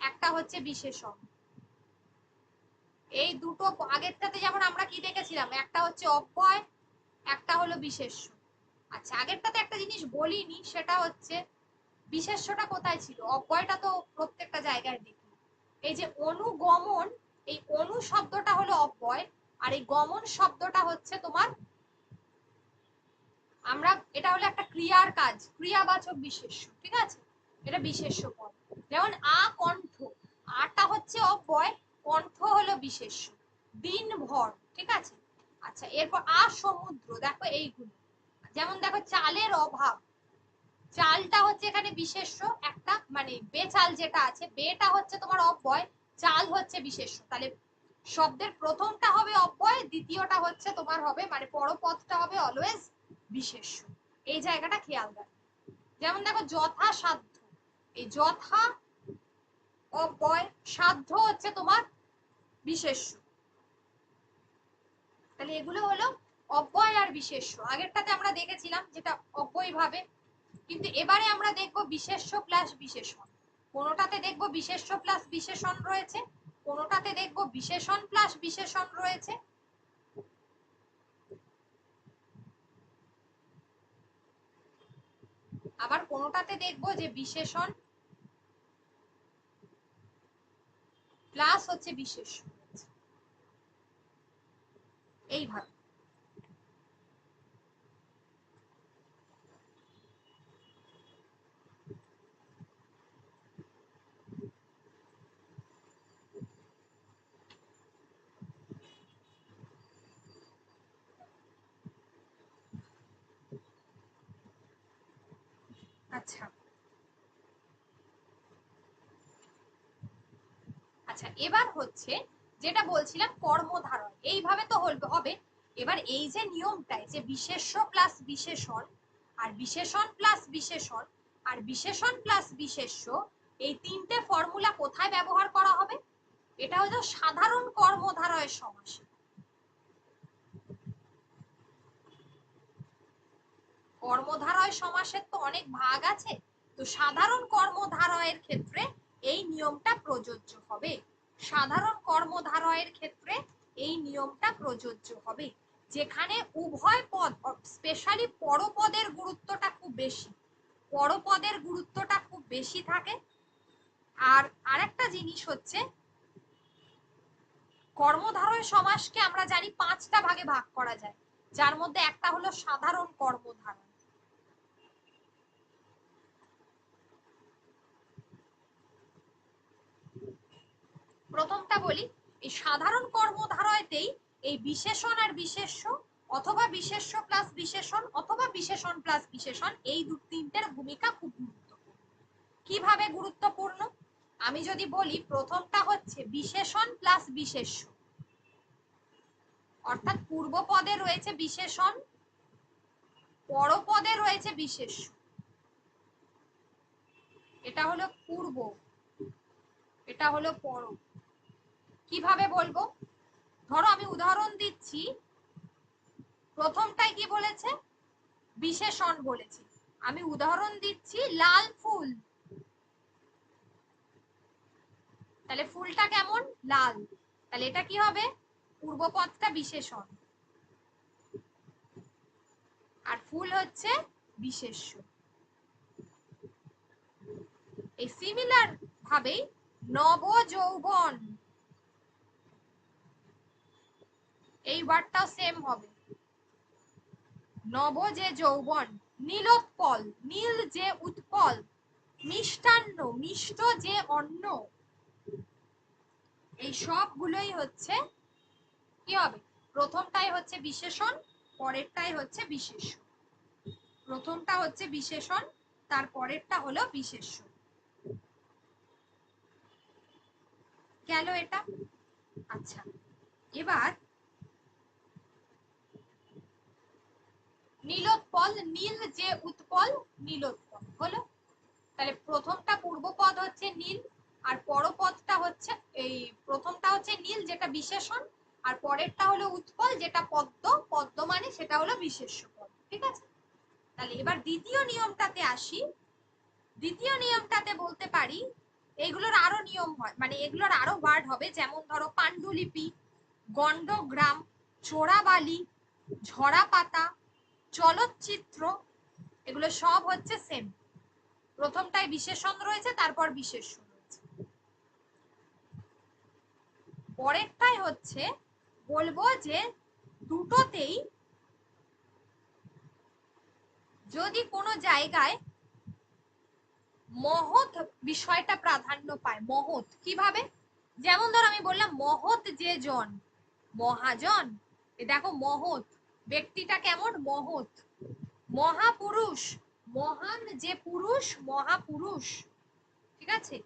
একটা হচ্ছে বিশেষণ। এই দুটো আগেরটাতে যেমন আমরা কি দেখেছিলাম, একটা হচ্ছে অব্যয়, একটা হলো বিশেষ্য। আচ্ছা, আগেরটাতে একটা জিনিস বলিনি, সেটা হচ্ছে বিশেষ্যটা কোথায় ছিল, অব্যয়টা তো প্রত্যেকটা জায়গায় দেখি। এই যে অনুগমন, এই অনু শব্দটা হলো অব্যয়, আর এই গমন শব্দটা হচ্ছে তোমার, আমরা, এটা হলো একটা ক্রিয়ার কাজ, ক্রিয়াবাচক বিশেষ্য, ঠিক আছে, এটা বিশেষ্য পদ। যেমন আকণ্ঠ, আটা হচ্ছে অব্যয়, কণ্ঠ হলো বিশেষ্য, দিনভর, ঠিক আছে। আচ্ছা, এরপর আসমুদ্র, দেখো এইগুলো, যেমন দেখো চালের অভাব, চালটা হচ্ছে এখানে বিশেষ্য একটা, মানে বেচাল যেটা আছে, বেটা হচ্ছে তোমার অব্যয়, চাল হচ্ছে বিশেষ্য। তাহলে শব্দের প্রথমটা হবে অব্যয়, দ্বিতীয়টা হচ্ছে তোমার হবে, মানে পরপদটা হবে অলওয়েজ বিশেষ্য। এই জায়গাটা খেয়াল রাখবে। যেমন দেখো যথাসাধ্য, এই যথা অব্যয়, সাধ্য হচ্ছে তোমার বিশেষ্য। তাহলে এগুলো হলো অব্যয় আর বিশেষ্য। আগেরটাতে আমরা দেখেছিলাম যেটা অব্যয় ভাবে, কিন্তু এবারে আমরা দেখব বিশেষ্য প্লাস বিশেষণ। কোনোটাতে দেখবো বিশেষ্য প্লাস বিশেষণ রয়েছে, কোনোটাতে দেখবো বিশেষণ প্লাস বিশেষণ রয়েছে। আবার কোনোটাতে দেখবো যে বিশেষণ প্লাস হচ্ছে বিশেষ্য, এইভাবে। আচ্ছা আচ্ছা, এবার হচ্ছে যেটা বলছিলাম কর্মধারয়, এইভাবে তো হবে। এবার এই যে নিয়মটাই যে বিশেষ্য প্লাস বিশেষণ আর বিশেষণ প্লাস বিশেষণ আর বিশেষণ প্লাস বিশেষ্য, এই তিনটে ফর্মুলা কোথায় ব্যবহার করা হবে? এটা হলো সাধারণ কর্মধারয় সমাস। কর্মধারয় সমাসের তো অনেক ভাগ আছে, তো সাধারণ কর্মধারয়ের ক্ষেত্রে এই নিয়মটা প্রযোজ্য হবে। সাধারণ কর্মধারয়ের ক্ষেত্রে এই নিয়মটা প্রযোজ্য হবে, যেখানে উভয় পদ, স্পেশালি পরপদের গুরুত্বটা খুব বেশি, পরপদের গুরুত্বটা খুব বেশি থাকে। আর আরেকটা জিনিস হচ্ছে, কর্মধারয় সমাসকে আমরা জানি 5টা ভাগে ভাগ করা যায়, যার মধ্যে একটা হলো সাধারণ কর্মধারয়। প্রথমটা বলি, এই সাধারণ কর্মধারয়তেই এই বিশেষণ আর বিশেষ্য, অথবা বিশেষ্য প্লাস বিশেষণ, অথবা বিশেষণ প্লাস বিশেষণ, এই তিনটের ভূমিকা খুব গুরুত্বপূর্ণ। কিভাবে গুরুত্বপূর্ণ? আমি যদি বলি প্রথমটা হচ্ছে বিশেষণ প্লাস বিশেষ্য, অর্থাৎ পূর্ব পদে রয়েছে বিশেষণ, পরপদে রয়েছে বিশেষ্য। এটা হলো পূর্ব, এটা হলো পর। কিভাবে বলবো? ধরো আমি উদাহরণ দিচ্ছি, প্রথমটাই কি বলেছে? বিশেষণ বলেছি। আমি উদাহরণ দিচ্ছি লাল ফুল, তাহলে ফুলটা কেমন? লাল। তাহলে এটা কি হবে? পূর্বপদটা বিশেষণ, আর ফুল হচ্ছে বিশেষ্য। এই সিমিলার ভাবে নব যৌবন, এই ওয়ার্ডটাও সেম হবে। নব যে যৌবন, নীলোৎপল, নীল যে উৎপল, মিষ্টান্ন, মিষ্ট যে অন্ন, এই সবগুলোই হচ্ছে কি হবে? প্রথমটাই হচ্ছে বিশেষণ, পরেরটাই হচ্ছে বিশেষ্য। প্রথমটা হচ্ছে বিশেষণ, তার পরেরটা হলো বিশেষ্য। গেল এটা? আচ্ছা, এবার নীলোৎপল, নীল যে উৎপল, নীলোৎপল হলো। তাহলে প্রথমটা পূর্বপদ হচ্ছে নীল, আর পরপদটা হচ্ছে, এই প্রথমটা হচ্ছে নীল যেটা বিশেষণ, আর পরেরটা হলো উৎপল যেটা পদ্ম, পদ্ম মানে সেটা হলো বিশেষ্য পদ। ঠিক আছে? তাহলে এবার দ্বিতীয় নিয়মটাতে আসি। দ্বিতীয় নিয়মটাতে বলতে পারি, এগুলোর আরো নিয়ম হয়, মানে এগুলোর আরো ওয়ার্ড হবে, যেমন ধরো পাণ্ডুলিপি, গন্ডগ্রাম, চোরাবালি, ঝরা পাতা, চলচ্চিত্র, এগুলো সব হচ্ছে সেম। প্রথমটায় বিশেষণ রয়েছে, তারপর বিশেষ্য রয়েছে। পরেরটাই হচ্ছে বলবো যে দুটোতেই যদি কোনো জায়গায় মহৎ বিষয়টা প্রাধান্য পায়, মহৎ কিভাবে? যেমন ধর আমি বললাম মহৎ যে জন, মহাজন, দেখো মহৎ ব্যক্তিটা কেমন? মহৎ। মহাপুরুষ, মহান যে পুরুষ, মহাপুরুষ। ঠিক আছে?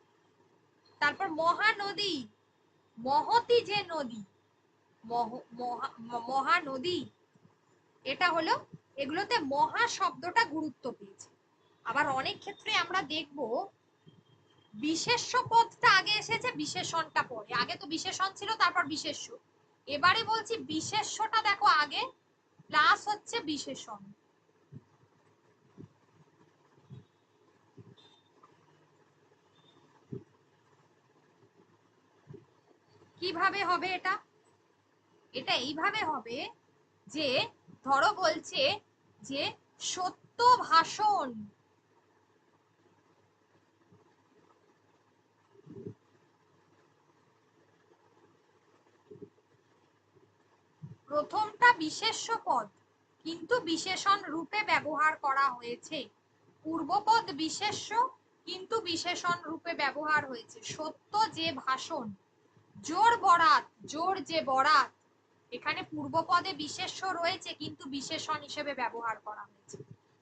তারপর মহানদী, মহতী যে নদী, মহানদী, এটা হলো, এগুলোতে মহা শব্দটা গুরুত্ব পেয়েছে। আবার অনেক ক্ষেত্রে আমরা দেখব বিশেষ্য পদটা আগে এসেছে, বিশেষণটা পরে। আগে তো বিশেষণ ছিল, তারপর বিশেষ্য। এবারে বলছি বিশেষ্যটা দেখো আগে, প্লাস হচ্ছে বিশেষণ। কিভাবে হবে এটা? এটা এইভাবে হবে যে ধরো বলছে যে সত্য ভাষণ, প্রথমটা বিশেষ্য পদ কিন্তু বিশেষণ রূপে ব্যবহার করা হয়েছে, পূর্বপদ বিশেষ্য কিন্তু বিশেষণ রূপে ব্যবহার হয়েছে। সত্য যে ভাষণ, জোর বরাত, জোর যে বরাত, এখানে পূর্বপদে বিশেষ্য রয়েছে কিন্তু বিশেষণ হিসেবে ব্যবহার করা হয়েছে।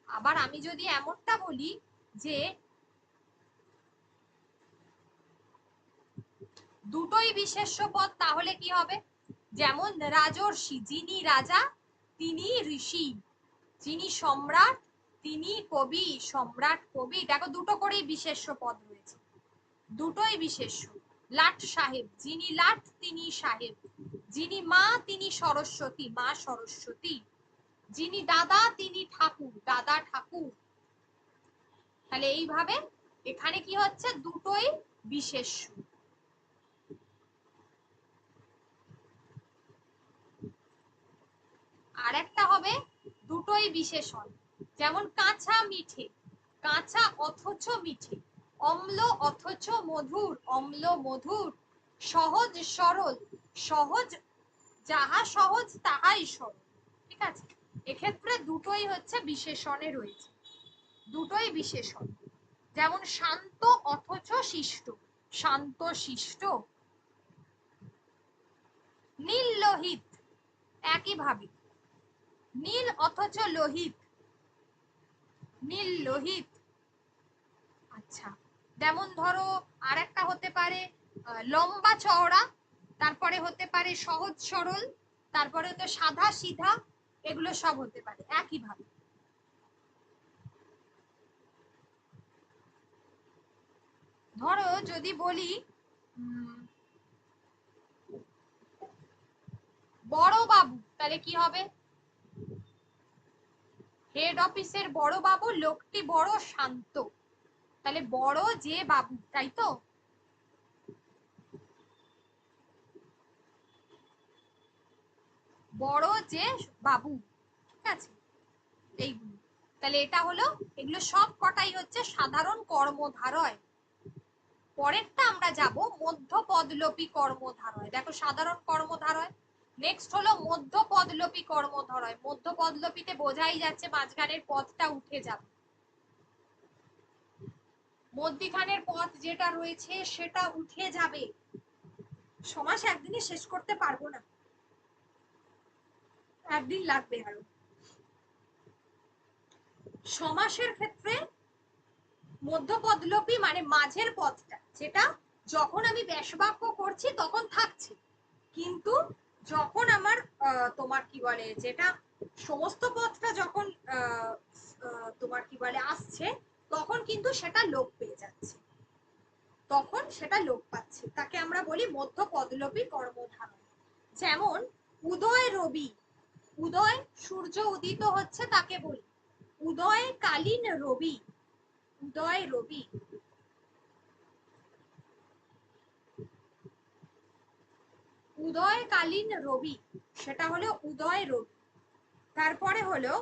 আবার আমি যদি এমনটা বলি যে দুটোই বিশেষ্য পদ, তাহলে কি হবে? যেমন রাজর্ষি, যিনি রাজা তিনি ঋষি, যিনি সম্রাট তিনি কবি, সম্রাট কবি। দেখো দুটো করেই বিশেষ্য পদ রয়েছে, দুটোই বিশেষ্য। লাট সাহেব, যিনি লাট তিনি সাহেব, যিনি মা তিনি সরস্বতী, মা সরস্বতী, যিনি দাদা তিনি ঠাকুর, দাদা ঠাকুর। তাহলে এইভাবে এখানে কি হচ্ছে, দুটোই বিশেষ্য। আর একটা হবে দুটোই বিশেষণ, যেমন কাঁচা মিঠে, কাঁচা অথচ মিঠে, অম্ল অথচ মধুর, অম্ল মধুর, সহজ সরল, সহজ যাহা সহজ তাহাই সরল। ঠিক আছে, এক্ষেত্রে দুটোই হচ্ছে বিশেষণে রয়েছে, দুটোই বিশেষণ। যেমন শান্ত অথচ শিষ্ট, শান্ত শিষ্ট, নীল লোহিত, একইভাবে নীল অথচ লোহিত, নীল লোহিত। আচ্ছা, যেমন ধরো আরেকটা হতে পারে লম্বা চওড়া, তারপরে হতে পারে সহজ সরল, তারপরে তো সাদা সিধা, এগুলো সব হতে পারে একইভাবে। ধরো যদি বলি বড় বাবু, তাহলে কি হবে? হেড অফিসের বড় বাবু, লোকটি বড় শান্ত, তাহলে বড় যে বাবু, তাই তো? বড় যে বাবু, ঠিক আছে, এইগুলো। তাহলে এটা হলো, এগুলো সব কটাই হচ্ছে সাধারণ কর্মধারয়। পরেরটা আমরা যাব মধ্যপদলোপী কর্মধারয়। দেখো সাধারণ কর্মধারয়, নেক্সট হলো মধ্যপদলোপী কর্মধারয়। মধ্যপদলোপীতে বোঝাই যাচ্ছে মাঝখানের পদটা উঠে যাবে, মধ্যিখানের পদ যেটা রয়েছে সেটা উঠে যাবে। সমাস একদিনে শেষ করতে পারবো না, একদিন লাগবে আরো। সমাসের ক্ষেত্রে মধ্যপদলোপী মানে মাঝের পদটা, যেটা যখন আমি ব্যাসবাক্য করছি তখন থাকছে, কিন্তু যখন আমার তোমার কি বলে, যেটা সমস্ত পদটা যখন তোমার কি বলে আসছে, তখন কিন্তু সেটা লোপ পেয়ে যাচ্ছে, তখন সেটা লোপ পাচ্ছে, তাকে আমরা বলি মধ্যপদলোপী কর্মধারয়। যেমন উদয় রবি, উদয় সূর্য উদিত হচ্ছে তাকে বলি উদয়কালীন রবি, উদয় রবি। উদয়কালীন রবি, সেটা হলো উদয় রবি। তারপরে হলো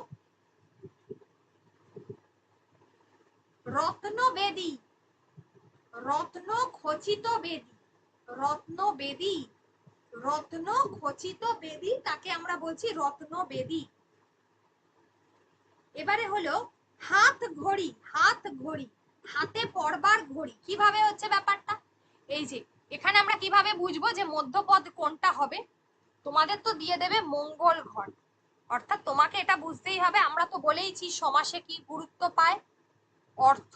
রত্ন বেদী, রত্ন খচিত বেদী, রত্ন বেদী, রত্ন খচিত বেদী, তাকে আমরা বলছি রত্ন বেদী। এবারে হলো হাত ঘড়ি, হাত ঘড়ি, হাতে পরবার ঘড়ি। কিভাবে হচ্ছে ব্যাপারটা, এই যে এখানে আমরা কিভাবে বুঝবো যে মধ্যপদ কোনটা হবে? তোমাদের তো দিয়ে দেবে মঙ্গল ঘট, অর্থাৎ তোমাকে এটা বুঝতেই হবে, আমরা তো বলেইছি সমাসে কি গুরুত্ব পায়, অর্থ,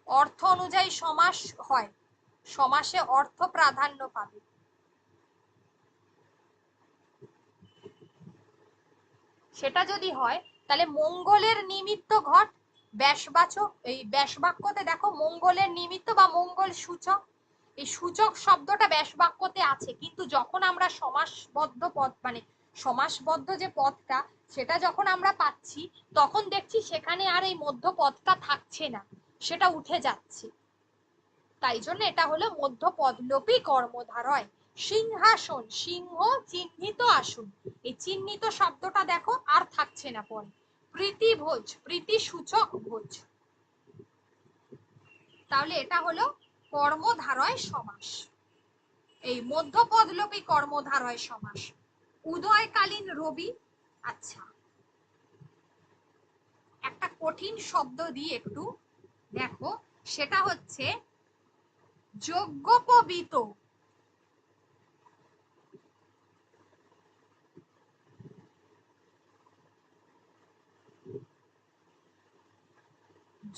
অর্থ অনুযায়ী সমাস হয়, সমাসে অর্থ প্রাধান্য পাবে। সেটা যদি হয় তাহলে মঙ্গলের নিমিত্ত ঘট, ব্যাসবাচক, এই ব্যাসবাক্যতে দেখো মঙ্গলের নিমিত্ত বা মঙ্গল সূচক, এই সূচক শব্দটা ব্যাসবাক্যতে আছে, কিন্তু যখন আমরা সমাসবদ্ধ পদ মানে সমাসবদ্ধ যে পদটা সেটা যখন আমরা পাচ্ছি, তখন দেখছি সেখানে আর এই মধ্য পদটা থাকছে না, সেটা উঠে যাচ্ছে। তাই জন্য এটা হলো মধ্যপদলোপী কর্মধারয়। সিংহাসন, সিংহ চিহ্নিত আসন, এই চিহ্নিত শব্দটা দেখো আর থাকছে না পরে। প্রীতিভোজ, প্রীতিসূচক ভোজ। তাহলে এটা হলো কর্মধারয় সমাস, এই মধ্যপদলোপী কর্মধারয় সমাস। উদয়কালীন রবি, আচ্ছা একটা কঠিন শব্দ দিয়ে একটু দেখো, সেটা হচ্ছে যজ্ঞোপবীত।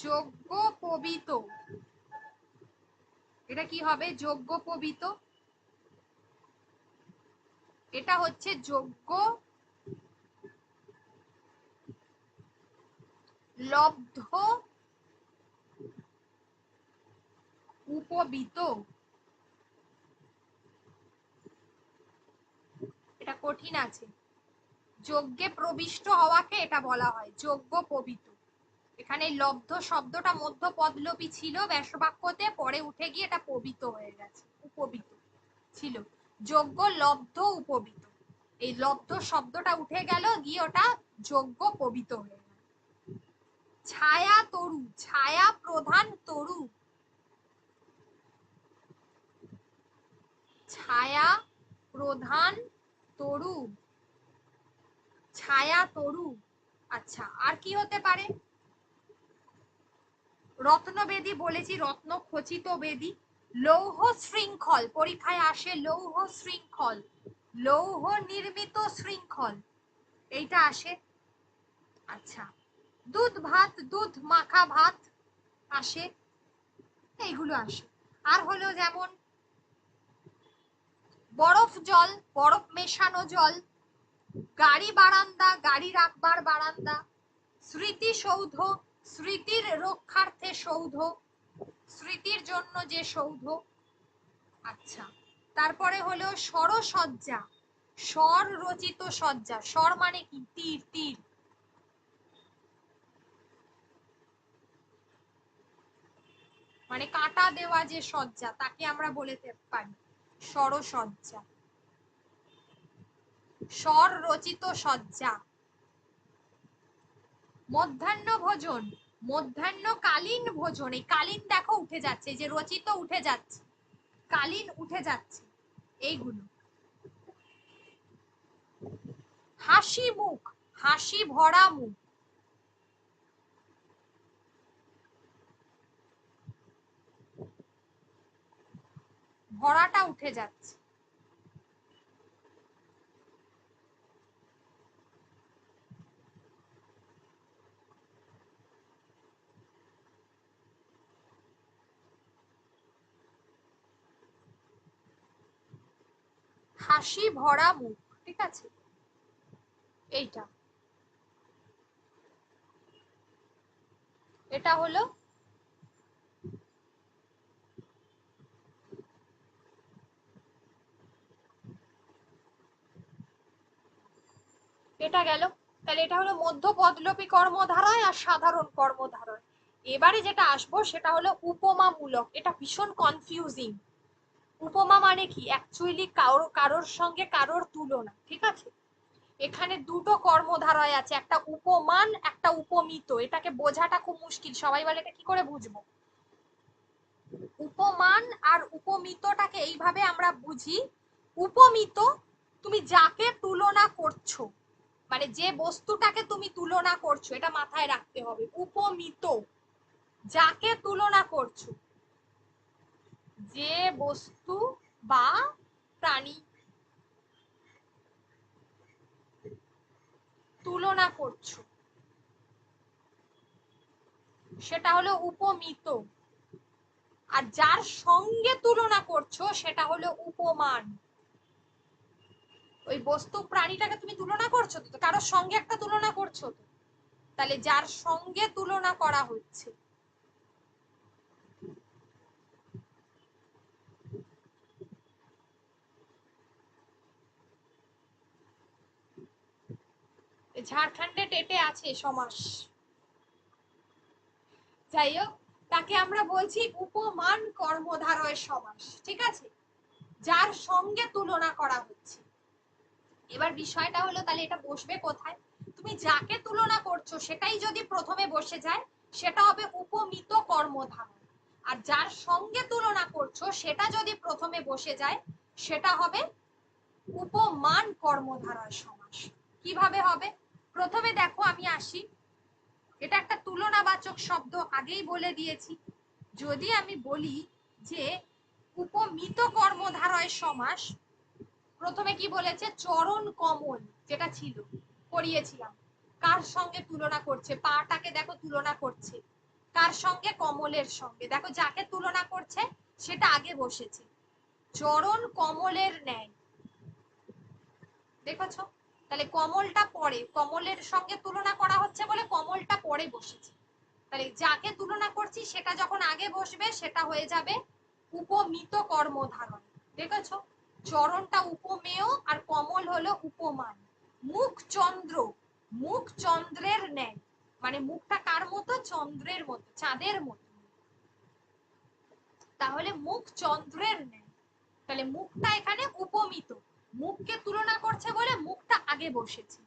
যজ্ঞোপবীত, এটা কি হবে? যজ্ঞোপবীত, এটা হচ্ছে যজ্ঞ লব্ধ উপবীত। এটা কঠিন আছে। যজ্ঞে প্রবিষ্ট হওয়াকে এটা বলা হয় যজ্ঞোপবীত। এখানে লব্ধ শব্দটা মধ্য পদলোপী ছিল ব্যাসবাক্যতে, পরে উঠে গিয়ে এটা পবিত হয়ে গেছে, উপবীত ছিল। যজ্ঞ লব্ধ উপবীত, এই লব্ধ শব্দটা উঠে গেল, গিয়ে ওটা যজ্ঞ পবিত হয়ে গেল। ছায়া তরু, ছায়া প্রধান তরু, ছায়া প্রধান তরু, ছায়া তরু। আচ্ছা আর কি হতে পারে? রত্নবেদী বলেছি, রত্ন খচিত বেদী। লৌহ শৃঙ্খল, পরীক্ষায় আসে লৌহ শৃঙ্খল, লৌহ নির্মিত শৃঙ্খল, এইটা আসে। আচ্ছা দুধ ভাত, দুধ মাখা ভাত আসে, এইগুলো আসে। আর হলো যেমন বরফ জল, বরফ মেশানো জল, গাড়ি বারান্দা, গাড়ি রাখবার বারান্দা, স্মৃতিসৌধ, স্মৃতির রক্ষার্থে সৌধ, স্মৃতির জন্য যে সৌধ। আচ্ছা তারপরে হলো স্বরসজ্জা, স্বর রচিত সজ্জা, স্বর মানে কি? তীর, তীর, মানে কাঁটা দেওয়া যে সজ্জা, তাকে আমরা বলতে পারি স্বরসজ্জা, স্বর রচিত সজ্জা। মধ্যাহ্ন ভোজন, মধ্যাহ্নকালীন ভোজন, এই কালীন দেখো উঠে যাচ্ছে, যে রচিত উঠে যাচ্ছে, কালীন উঠে যাচ্ছে, এইগুলো। হাসি মুখ, হাসি ভরা মুখ, ভরাটা উঠে যাচ্ছে। হাসি ভরা মুখ, ঠিক আছে, এইটা, এটা হলো এটা গেল। তাহলে এটা হলো মধ্য পদলোপী কর্মধারয় আর সাধারণ কর্মধারয়। এবারে যেটা আসবো সেটা হলো উপমামূলক, এটা ভীষণ কনফিউজিং। উপমা মানে কি? অ্যাকচুয়ালি কারোর সঙ্গে কারোর তুলনা, ঠিক আছে। এখানে দুটো কর্মধারয় আছে, একটা উপমান একটা উপমিত, এটাকে বোঝাটা খুব মুশকিল, সবাই বলে এটা কি করে বুঝবো। উপমান আর উপমিতটাকে এইভাবে আমরা বুঝি। উপমিত, তুমি যাকে তুলনা করছো, মানে যে বস্তুটাকে তুমি তুলনা করছো, এটা মাথায় রাখতে হবে। উপমিত, যাকে তুলনা করছো, যে বস্তু বা প্রাণী তুলনা করছো, সেটা হলো উপমিত। আর যার সঙ্গে তুলনা করছো সেটা হলো উপমান। ওই বস্তু প্রাণীটাকে তুমি তুলনা করছো তো, কারোর সঙ্গে একটা তুলনা করছো তো, তাহলে যার সঙ্গে তুলনা করা হচ্ছে। ঝাড়খণ্ডে টেটে আছে সমাস। যাই হোক, তাকে আমরা বলছি উপমান কর্মধারয় সমাস, ঠিক আছে, যার সঙ্গে তুলনা করা হচ্ছে। এবার বিষয়টা হলো তাহলে এটা বসবে কোথায়? তুমি যাকে তুলনা করছো সেটাই যদি প্রথমে বসে যায় সেটা হবে উপমিত কর্মধারয়, আর যার সঙ্গে তুলনা করছো সেটা যদি প্রথমে বসে যায় সেটা হবে উপমান কর্মধারয় সমাস। কিভাবে হবে? প্রথমে দেখো আমি আসি, এটা একটা তুলনাবাচক শব্দ, আগেই বলে দিয়েছি। যদি আমি বলি যে উপমিত কর্মধারয় সমাস, প্রথমে কি বলেছে? চরণ কমল যেটা ছিল পড়িয়েছিলাম, কার সঙ্গে তুলনা করছে? পাটাকে দেখো তুলনা করছে কার সঙ্গে? কমলের সঙ্গে। দেখো যাকে তুলনা করছে সেটা আগে বসেছে, চরণ কমলের ন্যায়, দেখেছো? তাহলে কমলটা পরে, কমলের সঙ্গে তুলনা করা হচ্ছে বলে কমলটা পরে বসেছে। তাহলে যাকে তুলনা করছি সেটা যখন আগে বসবে সেটা হয়ে যাবে উপমিত কর্মধারয়। দেখেছো? চরণটা উপমেয় আর কমল হলো উপমান। মুখ চন্দ্র, মুখ চন্দ্রের ন্যায়, মানে মুখটা কার মতো? চন্দ্রের মতো, চাঁদের মতো। তাহলে মুখ চন্দ্রের ন্যায়, তাহলে মুখটা এখানে উপমিত, মুখকে তুলনা করছে বলে মুখটা আগে বসেছে।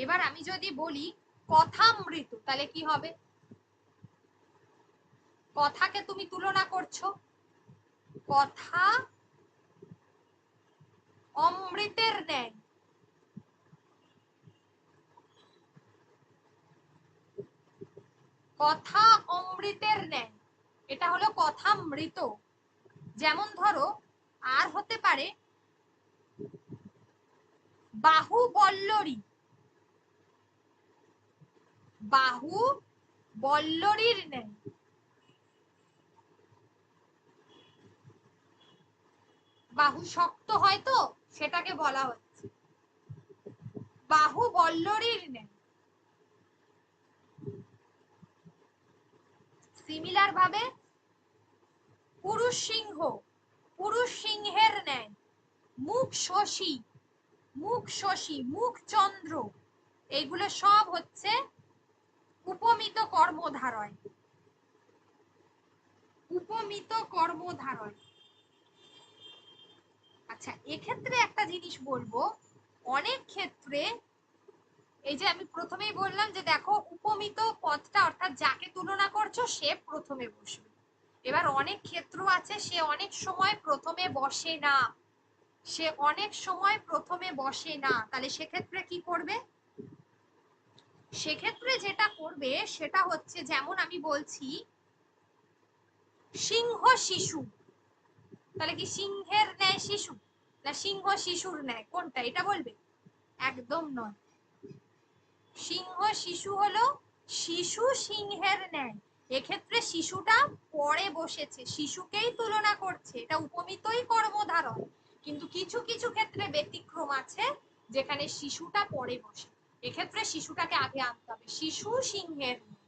এবার আমি যদি বলি কথামৃত, তাহলে কি হবে? কথাকে তুমি তুলনা করছো, কথা অমৃতের ন্যায়, কথা অমৃতের ন্যায়, এটা হলো কথামৃত। যেমন ধরো আর হতে পারে বাহু বল্লরী, বাহু বল্লরীর ন্যায়, বাহু শক্ত হয় তো সেটাকে বলা হচ্ছে বাহু বল্লরীর ন্যায়। সিমিলার ভাবে পুরুষ সিংহ, পুরুষ সিংহের ন্যায়, মুখ শশী, মুখ শশী, মুখ চন্দ্র, এইগুলো সব হচ্ছে উপমিত কর্মধারয়, উপমিত কর্মধারয়। আচ্ছা, এক্ষেত্রে একটা জিনিস বলবো, অনেক ক্ষেত্রে এই যে আমি প্রথমেই বললাম যে দেখো উপমিত পদটা অর্থাৎ যাকে তুলনা করছো সে প্রথমে বসবে। এবার অনেক ক্ষেত্র আছে সে অনেক সময় প্রথমে বসে না, সে অনেক সময় প্রথমে বসে না, তাহলে সেক্ষেত্রে কি করবে? সেক্ষেত্রে যেটা করবে সেটা হচ্ছে, যেমন আমি বলছি সিংহ শিশু, তাহলে কি সিংহের ন্যায় শিশু না সিংহ শিশুর ন্যায়? কোনটা এটা বলবে? একদম নয়। সিংহ শিশু হলো শিশু সিংহের ন্যায়, এক্ষেত্রে শিশুটা পরে বসেছে, শিশুকেই তুলনা করছে, এটা উপমিতই কর্মধারয়। কিন্তু কিছু কিছু ক্ষেত্রে ব্যতিক্রম আছে যেখানে শিশুটা পরে বসে, এক্ষেত্রে শিশুটাকে আগে আনতে হবে, শিশু সিংহের ন্যায়।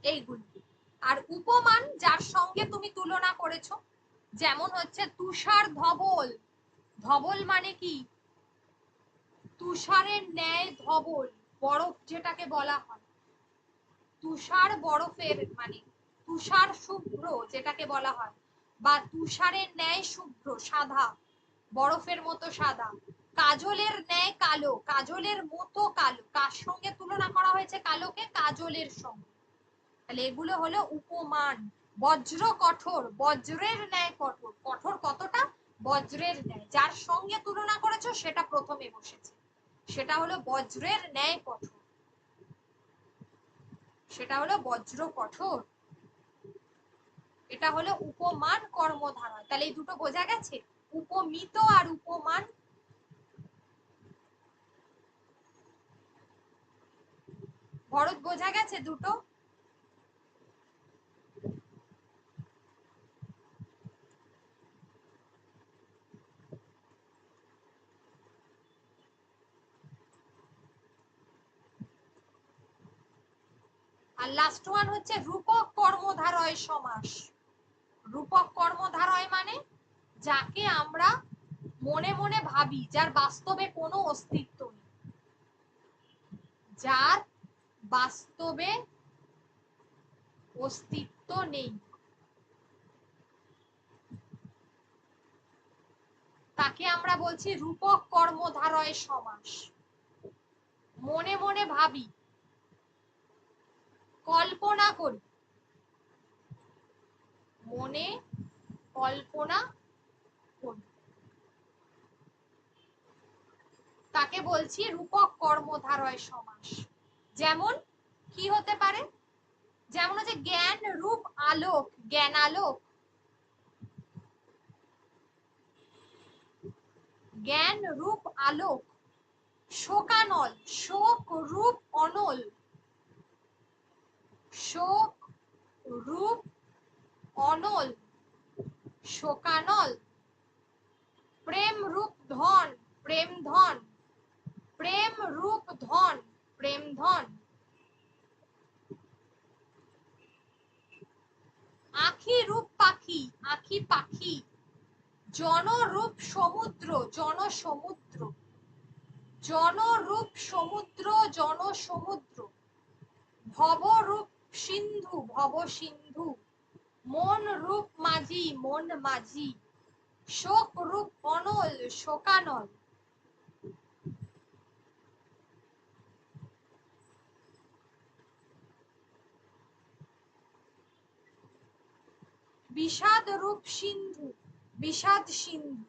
এইগুলি। আর উপমান যার সঙ্গে তুমি তুলনা করেছো, যেমন হচ্ছে তুষার ধবল, ধবল মানে কি? তুষারের ন্যায় ধবল, বরফ যেটাকে বলা হয়, তুষার বরফের মানে তুষার শুভ্র যেটাকে বলা হয়, বা তুষারের ন্যায় শুভ্র সাদা, বরফের মতো সাদা। কাজলের ন্যায় কালো, কাজলের মতো কালো, কার সঙ্গে তুলনা করা হয়েছে কালোকে? কাজলের সঙ্গে। তাহলে এগুলো হলো উপমান। বজ্র কঠোর, বজ্রের ন্যায় কঠোর, কঠোর কতটা? বজ্রের ন্যায়, যার সঙ্গে তুলনা করেছো সেটা প্রথমে বসেছে, সেটা হলো বজ্রের ন্যায় কঠোর, সেটা হলো বজ্র কঠোর। এটা হলো উপমান কর্মধারা। তাহলে এই দুটো বোঝা গেছে, উপমিত আর উপমান। ভরত বোঝা গেছে দুটো? আর লাস্ট ওয়ান হচ্ছে রূপক কর্মধারয় সমাস। রূপক কর্মধারয় মানে যাকে আমরা মনে মনে ভাবি, যার বাস্তবে কোনো অস্তিত্ব নেই, যার বাস্তবে অস্তিত্ব নেই তাকে আমরা বলছি রূপক কর্মধারয় সমাস। মনে মনে ভাবি, কল্পনা করি, মনে কল্পনা করি, তাকে বলছি রূপক কর্মধারয় সমাস। যেমন কি হতে পারে, যেমন হচ্ছে জ্ঞান রূপ আলোক, জ্ঞান আলোক, জ্ঞান রূপ আলোক, শোকানল, শোক রূপ অনল, শোক রূপ অনল, শোকানল, প্রেম রূপ ধন, প্রেম ধন, প্রেম রূপ ধন, প্রেম ধন, আখি রূপ পাখি, আখি পাখি, জনরূপ সমুদ্র, জন সমুদ্র, জনরূপ সমুদ্র, জন সমুদ্র, ভবরূপ সিন্ধু, ভব সিন্ধু, মন রূপ মাঝি, মন মাঝি, শোক রূপ অনল, শোকানল। বিষাদ রূপ সিন্ধু, বিষাদ সিন্ধু।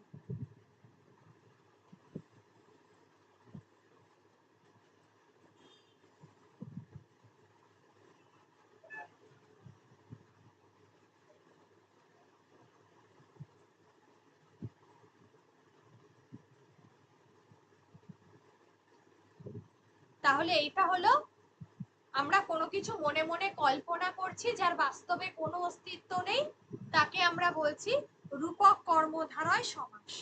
তাহলে এইটা হলো আমরা কোনো কিছু মনে মনে কল্পনা করছি যার বাস্তবে কোনো অস্তিত্ব নেই, তাকে আমরা বলছি রূপক কর্মধারয় সমাস।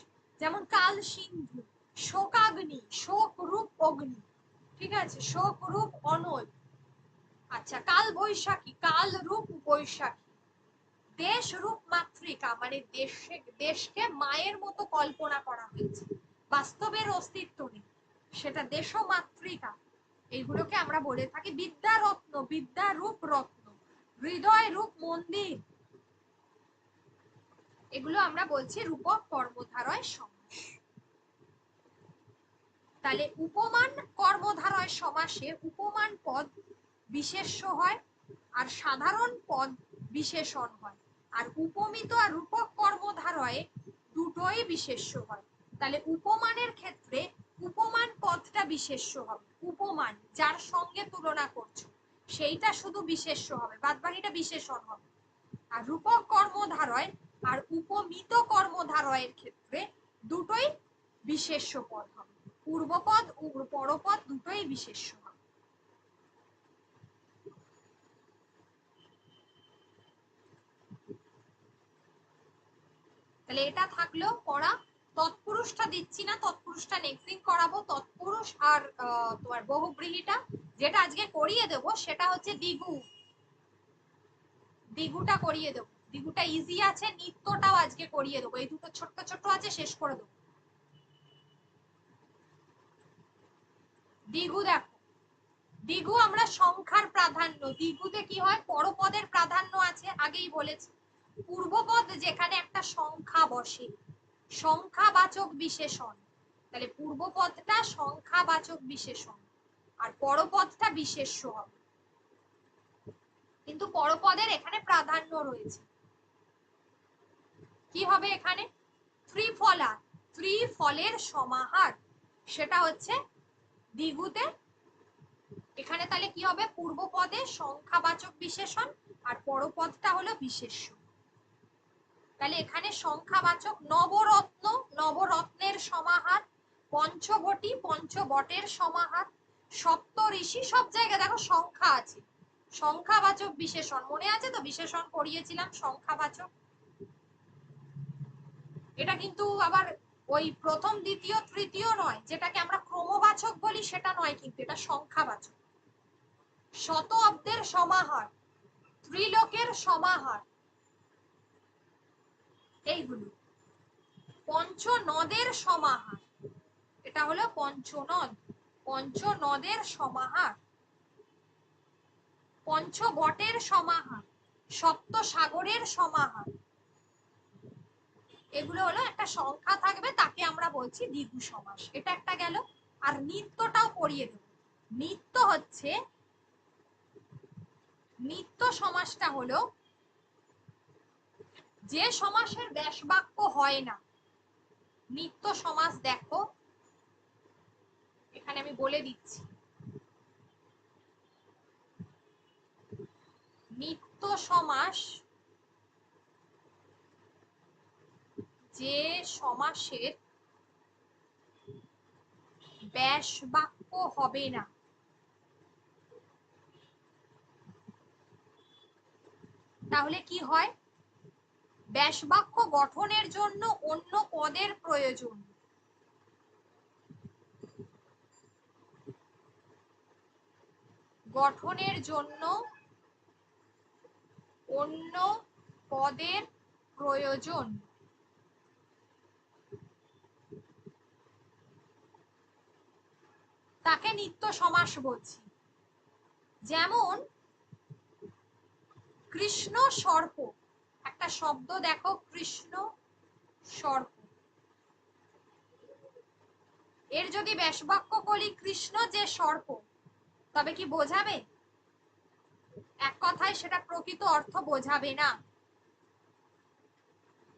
যেমন কাল সিন্ধু, শোকাগ্নি, শোক রূপ অগ্নি, ঠিক আছে, শোক রূপ অনল। আচ্ছা, কাল বৈশাখী, কাল রূপ বৈশাখী, দেশ রূপ মাতৃকা, মানে দেশকে মায়ের মতো কল্পনা করা হয়েছে, বাস্তবের অস্তিত্ব নেই, সেটা দেশ মাতৃকা। এইগুলোকে আমরা বলে থাকি বিদ্যা রত্ন, বিদ্যা রূপ রত্ন, হৃদয় রূপ মন্দির। এগুলো আমরা বলছি রূপক কর্মধারয় সমাস। তাহলে উপমান কর্মধারয় সমাসে উপমান পদ বিশেষ্য হয় আর সাধারণ পদ বিশেষণ হয়, আর উপমিত আর রূপক কর্মধারয়ে দুটোই বিশেষ্য হয়। তাহলে উপমানের ক্ষেত্রে উপমান পদটা বিশেষ্য হবে, উপমান যার সঙ্গে তুলনা করছো সেইটা শুধু বিশেষ্য হবে, বাদবাকিটা বিশেষণ হবে। আর রূপক কর্মধারয় আর উপমিত কর্মধারয়ের ক্ষেত্রে দুটোই বিশেষ্য পদ হবে, পূর্বপদ ও পরপদ দুটোই বিশেষ্য হবে। তাহলে এটা থাকলো পড়া। তৎপুরুষটা দিচ্ছি না, তৎপুরুষটা নেক্সট দিন করাবো। তৎপুরুষ আর তোমার বহুব্রীহিটা যেটা আজকে করিয়ে দেব সেটা হচ্ছে দ্বিগু, দ্বিগুটা করিয়ে দেবো। দ্বিগুটা ইজি আছে, নিত্যটাও আজকে করিয়ে দেবো, এই দুটো ছোট্ট ছোট্ট আছে, শেষ করে দেবো। দ্বিগু দেখো, দ্বিগু আমরা সংখ্যার প্রাধান্য, দ্বিগুতে কি হয় পরপদের প্রাধান্য আছে, আগেই বলেছি। পূর্বপদ যেখানে একটা সংখ্যা বসে, সংখ্যাবাচক বিশেষণ, তাহলে পূর্বপদটা সংখ্যাবাচক বিশেষণ আর পরপদটা বিশেষ্য হবে, কিন্তু পরপদের এখানে প্রাধান্য রয়েছে। কি হবে এখানে, ত্রিফলা, ত্রিফলের সমাহার, সেটা হচ্ছে দ্বিগুতে। এখানে তাহলে কি হবে, পূর্বপদে সংখ্যাবাচক বিশেষণ আর পরপদটা হলো বিশেষ্য। তাহলে এখানে সংখ্যাবাচক নবরত্ন, নবরত্নের সমাহার, পঞ্চবটি, পঞ্চবটের সমাহার, সপ্ত ঋষি, সব জায়গায় দেখো সংখ্যা আছে, সংখ্যাবাচক বিশেষণ, মনে আছে তো বিশেষণ পড়িয়েছিলাম সংখ্যাবাচক। এটা কিন্তু আবার ওই প্রথম দ্বিতীয় তৃতীয় নয়, যেটাকে আমরা ক্রমবাচক বলি সেটা নয়, কিন্তু এটা সংখ্যাবাচক। শত অব্দের সমাহার, ত্রিলোকের সমাহার, এইগুলো। পঞ্চ নদের সমাহার, এটা হলো পঞ্চনদ, পঞ্চনদের সমাহার, পঞ্চবটের সমাহার, সপ্ত সাগরের সমাহার, এগুলো হলো একটা সংখ্যা থাকবে, তাকে আমরা বলছি দ্বিগু সমাস। এটা একটা গেল। আর নিত্যটাও পড়িয়ে দেব। নিত্য হচ্ছে, নিত্য সমাসটা হলো যে সমাসের ব্যাস বাক্য হয় না। নিত্য সমাস দেখো এখানে আমি বলে দিচ্ছি। নিত্য সমাস যে সমাসের ব্যাস বাক্য হবে না। তাহলে কি হয়? ব্যাস বাক্য গঠনের জন্য অন্য পদের প্রয়োজন। গঠনের জন্য অন্য পদের প্রয়োজন। তাকে নিত্য সমাস বলছি। যেমন কৃষ্ণ সর্প, একটা শব্দ দেখো, কৃষ্ণ সর্প, এর যদি ব্যাস বাক্য বলি কৃষ্ণ যে সর্প, তবে কি বোঝাবে? এক কথায় সেটা প্রকৃত অর্থ বোঝাবে না।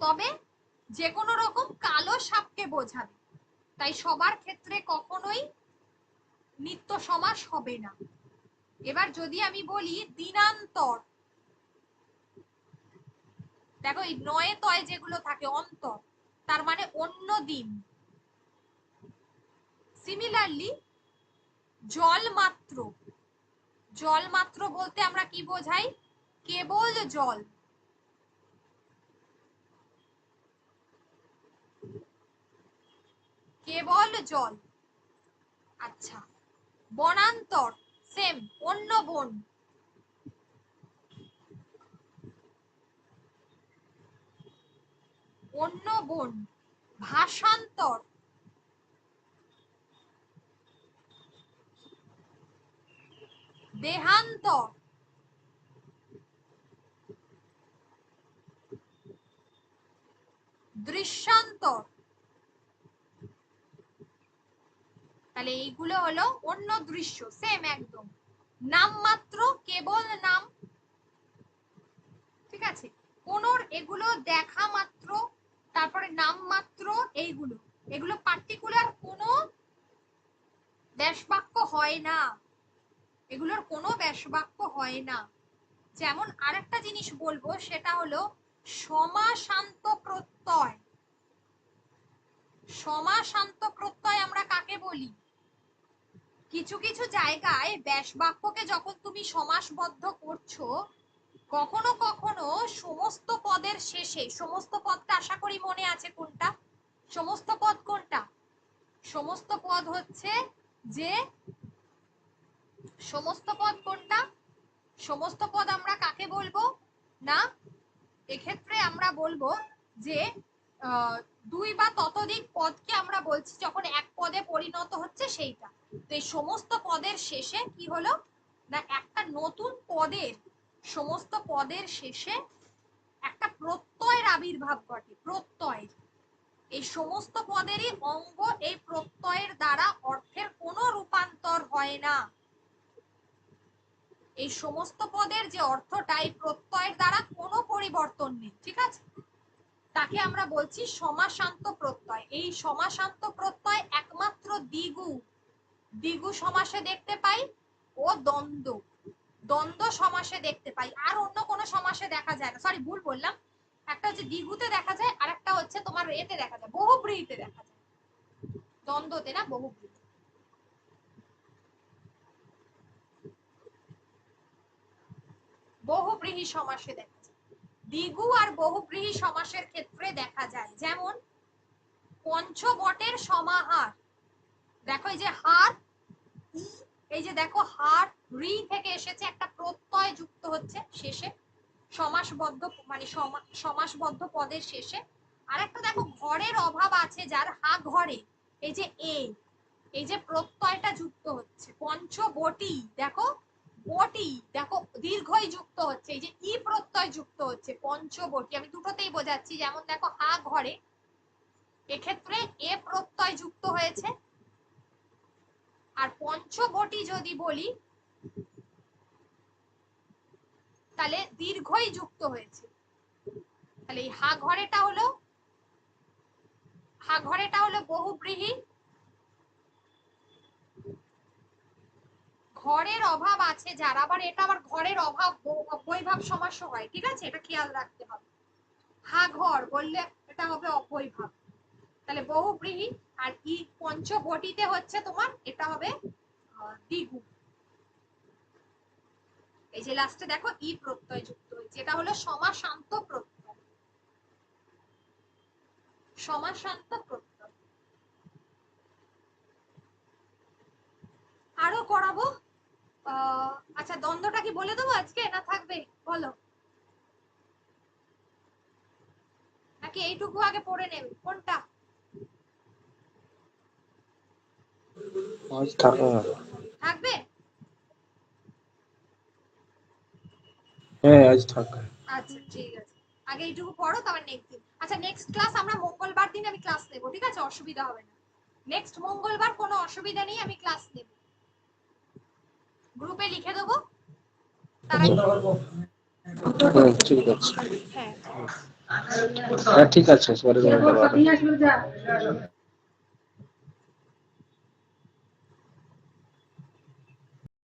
তবে যে কোনো রকম কালো সাপকে বোঝাবে। তাই সবার ক্ষেত্রে কখনোই নিত্য সমাস হবে না। এবার যদি আমি বলি দিনান্তর, দেখো এই নয়ে তয় যেগুলো থাকে অন্তর, তার মানে অন্য দিন। সিমিলারলি জল মাত্র, জল মাত্র বলতে আমরা কি বোঝাই? কেবল জল। কেবল জল। আচ্ছা, বনান্তর সেম, অন্য বন। অন্য বন। ভাষান্তর, দেহান্তর, দৃশ্যান্তর। তাহলে এইগুলো হলো অন্য দৃশ্য, সেম একদম। নাম মাত্র, কেবল নাম। ঠিক আছে, কোন এগুলো দেখা মাত্র, তারপরে নাম মাত্র, এইগুলো এগুলো পার্টিকুলার কোনো ব্যাস বাক্য হয় না। এগুলোর কোনো ব্যাস বাক্য হয় না। যেমন আরেকটা জিনিস বলবো, সেটা হলো সমাসান্ত প্রত্যয়। সমাসান্ত প্রত্যয় আমরা কাকে বলি? কিছু কিছু জায়গায় ব্যাস বাক্যকে যখন তুমি সমাসবদ্ধ করছো, কখনো কখনো সমস্ত পদের শেষে, সমস্ত পদটা আশা করি মনে আছে কোনটা? সমস্ত পদ কোনটা? সমস্ত পদ হচ্ছে যে, সমস্ত পদ কোনটা? সমস্ত পদ আমরা কাকে বলবো না? এক্ষেত্রে আমরা বলবো যে দুই বা ততোধিক পদকে আমরা বলছি যখন এক পদে পরিণত হচ্ছে সেইটা। তো এই সমস্ত পদের শেষে কি হলো না, একটা নতুন পদের, সমস্ত পদের শেষে একটা প্রত্যয়ের আবির্ভাব ঘটে। প্রত্যয়, এই সমস্ত পদেরই অঙ্গ, এই প্রত্যয়ের দ্বারা অর্থের কোনো রূপান্তর হয় না। এই সমস্ত পদের যে অর্থটা, এই প্রত্যয়ের দ্বারা কোনো পরিবর্তন নেই। ঠিক আছে, তাকে আমরা বলছি সমাসান্ত প্রত্যয়। এই সমাসান্ত প্রত্যয় একমাত্র দ্বিগু, দ্বিগু সমাসে দেখতে পাই, ও দ্বন্দ্ব, দ্বন্দ্ব সমাসে দেখতে পাই। আর অন্য কোনো সমাসে দেখা যায় না। সরি, ভুল বললাম। একটা হচ্ছে দ্বিগুতে দেখা যায়, আর একটা হচ্ছে তোমার এতে দেখা যায়, বহুব্রীহিতে দেখা যায়। দ্বন্দ্বতে না, বহুব্রীহি। বহুব্রীহি সমাসে দেখা যায়। দ্বিগু আর বহুব্রীহি সমাসের ক্ষেত্রে দেখা যায়। যেমন পঞ্চবটের সমাহার, দেখো এই যে হার, এই যে দেখো হার, রি থেকে এসেছে, একটা প্রত্যয় যুক্ত হচ্ছে শেষে, সমাসবদ্ধ মানে সমাসবদ্ধ পদের শেষে। আর একটা দেখো ঘরের অভাব আছে যার, হা ঘরে, এই যে এ, এই যে প্রত্যয়টা যুক্ত হচ্ছে, পঞ্চবটি, দেখো বটি, দেখো দীর্ঘই যুক্ত হচ্ছে, এই যে ই প্রত্যয় যুক্ত হচ্ছে, পঞ্চবটি। আমি দুটোতেই বোঝাচ্ছি, যেমন দেখো হা ঘরে, এক্ষেত্রে এ প্রত্যয় যুক্ত হয়েছে। আর পঞ্চবটি যদি বলি তাহলে দীর্ঘই যুক্ত হয়েছে। তাহলে এই হা ঘরেটা হলো বহুব্রীহি। ঘরের অভাব আছে যার, আবার এটা আবার ঘরের অভাব অব্যয়ভাব সমাস হয়, ঠিক আছে, এটা খেয়াল রাখতে হবে। হা ঘর বললে এটা হবে অব্যয়ভাব, তাহলে বহুব্রীহি। আর ই পঞ্চবটিতে হচ্ছে তোমার এটা হবে দ্বিগু। এই যে লাস্টে দেখো ই প্রত্যয় যুক্ত হয়েছে, এটা হলো সমাসান্ত প্রত্যয়, সমাসান্ত প্রত্যয়। আরো করাবো। আচ্ছা, দ্বন্দ্বটা কি বলে দেবো আজকে না থাকবে বলো, নাকি এইটুকু আগে পড়ে নেবে, কোনটা? আজ থাকা। থাকবে? হ্যাঁ আজ থাকা। আচ্ছা ঠিক আছে, আগে এইটুকু পড়ো, তারপর নেক্সট দিন। আচ্ছা নেক্সট ক্লাস আমরা মঙ্গলবার দিন আমি ক্লাস নেব, ঠিক আছে, অসুবিধা হবে না। নেক্সট মঙ্গলবার কোনো অসুবিধা নেই, আমি ক্লাস নেব, গ্রুপে লিখে দেবো তারা। ঠিক আছে। হ্যাঁ হ্যাঁ ঠিক আছে, পরে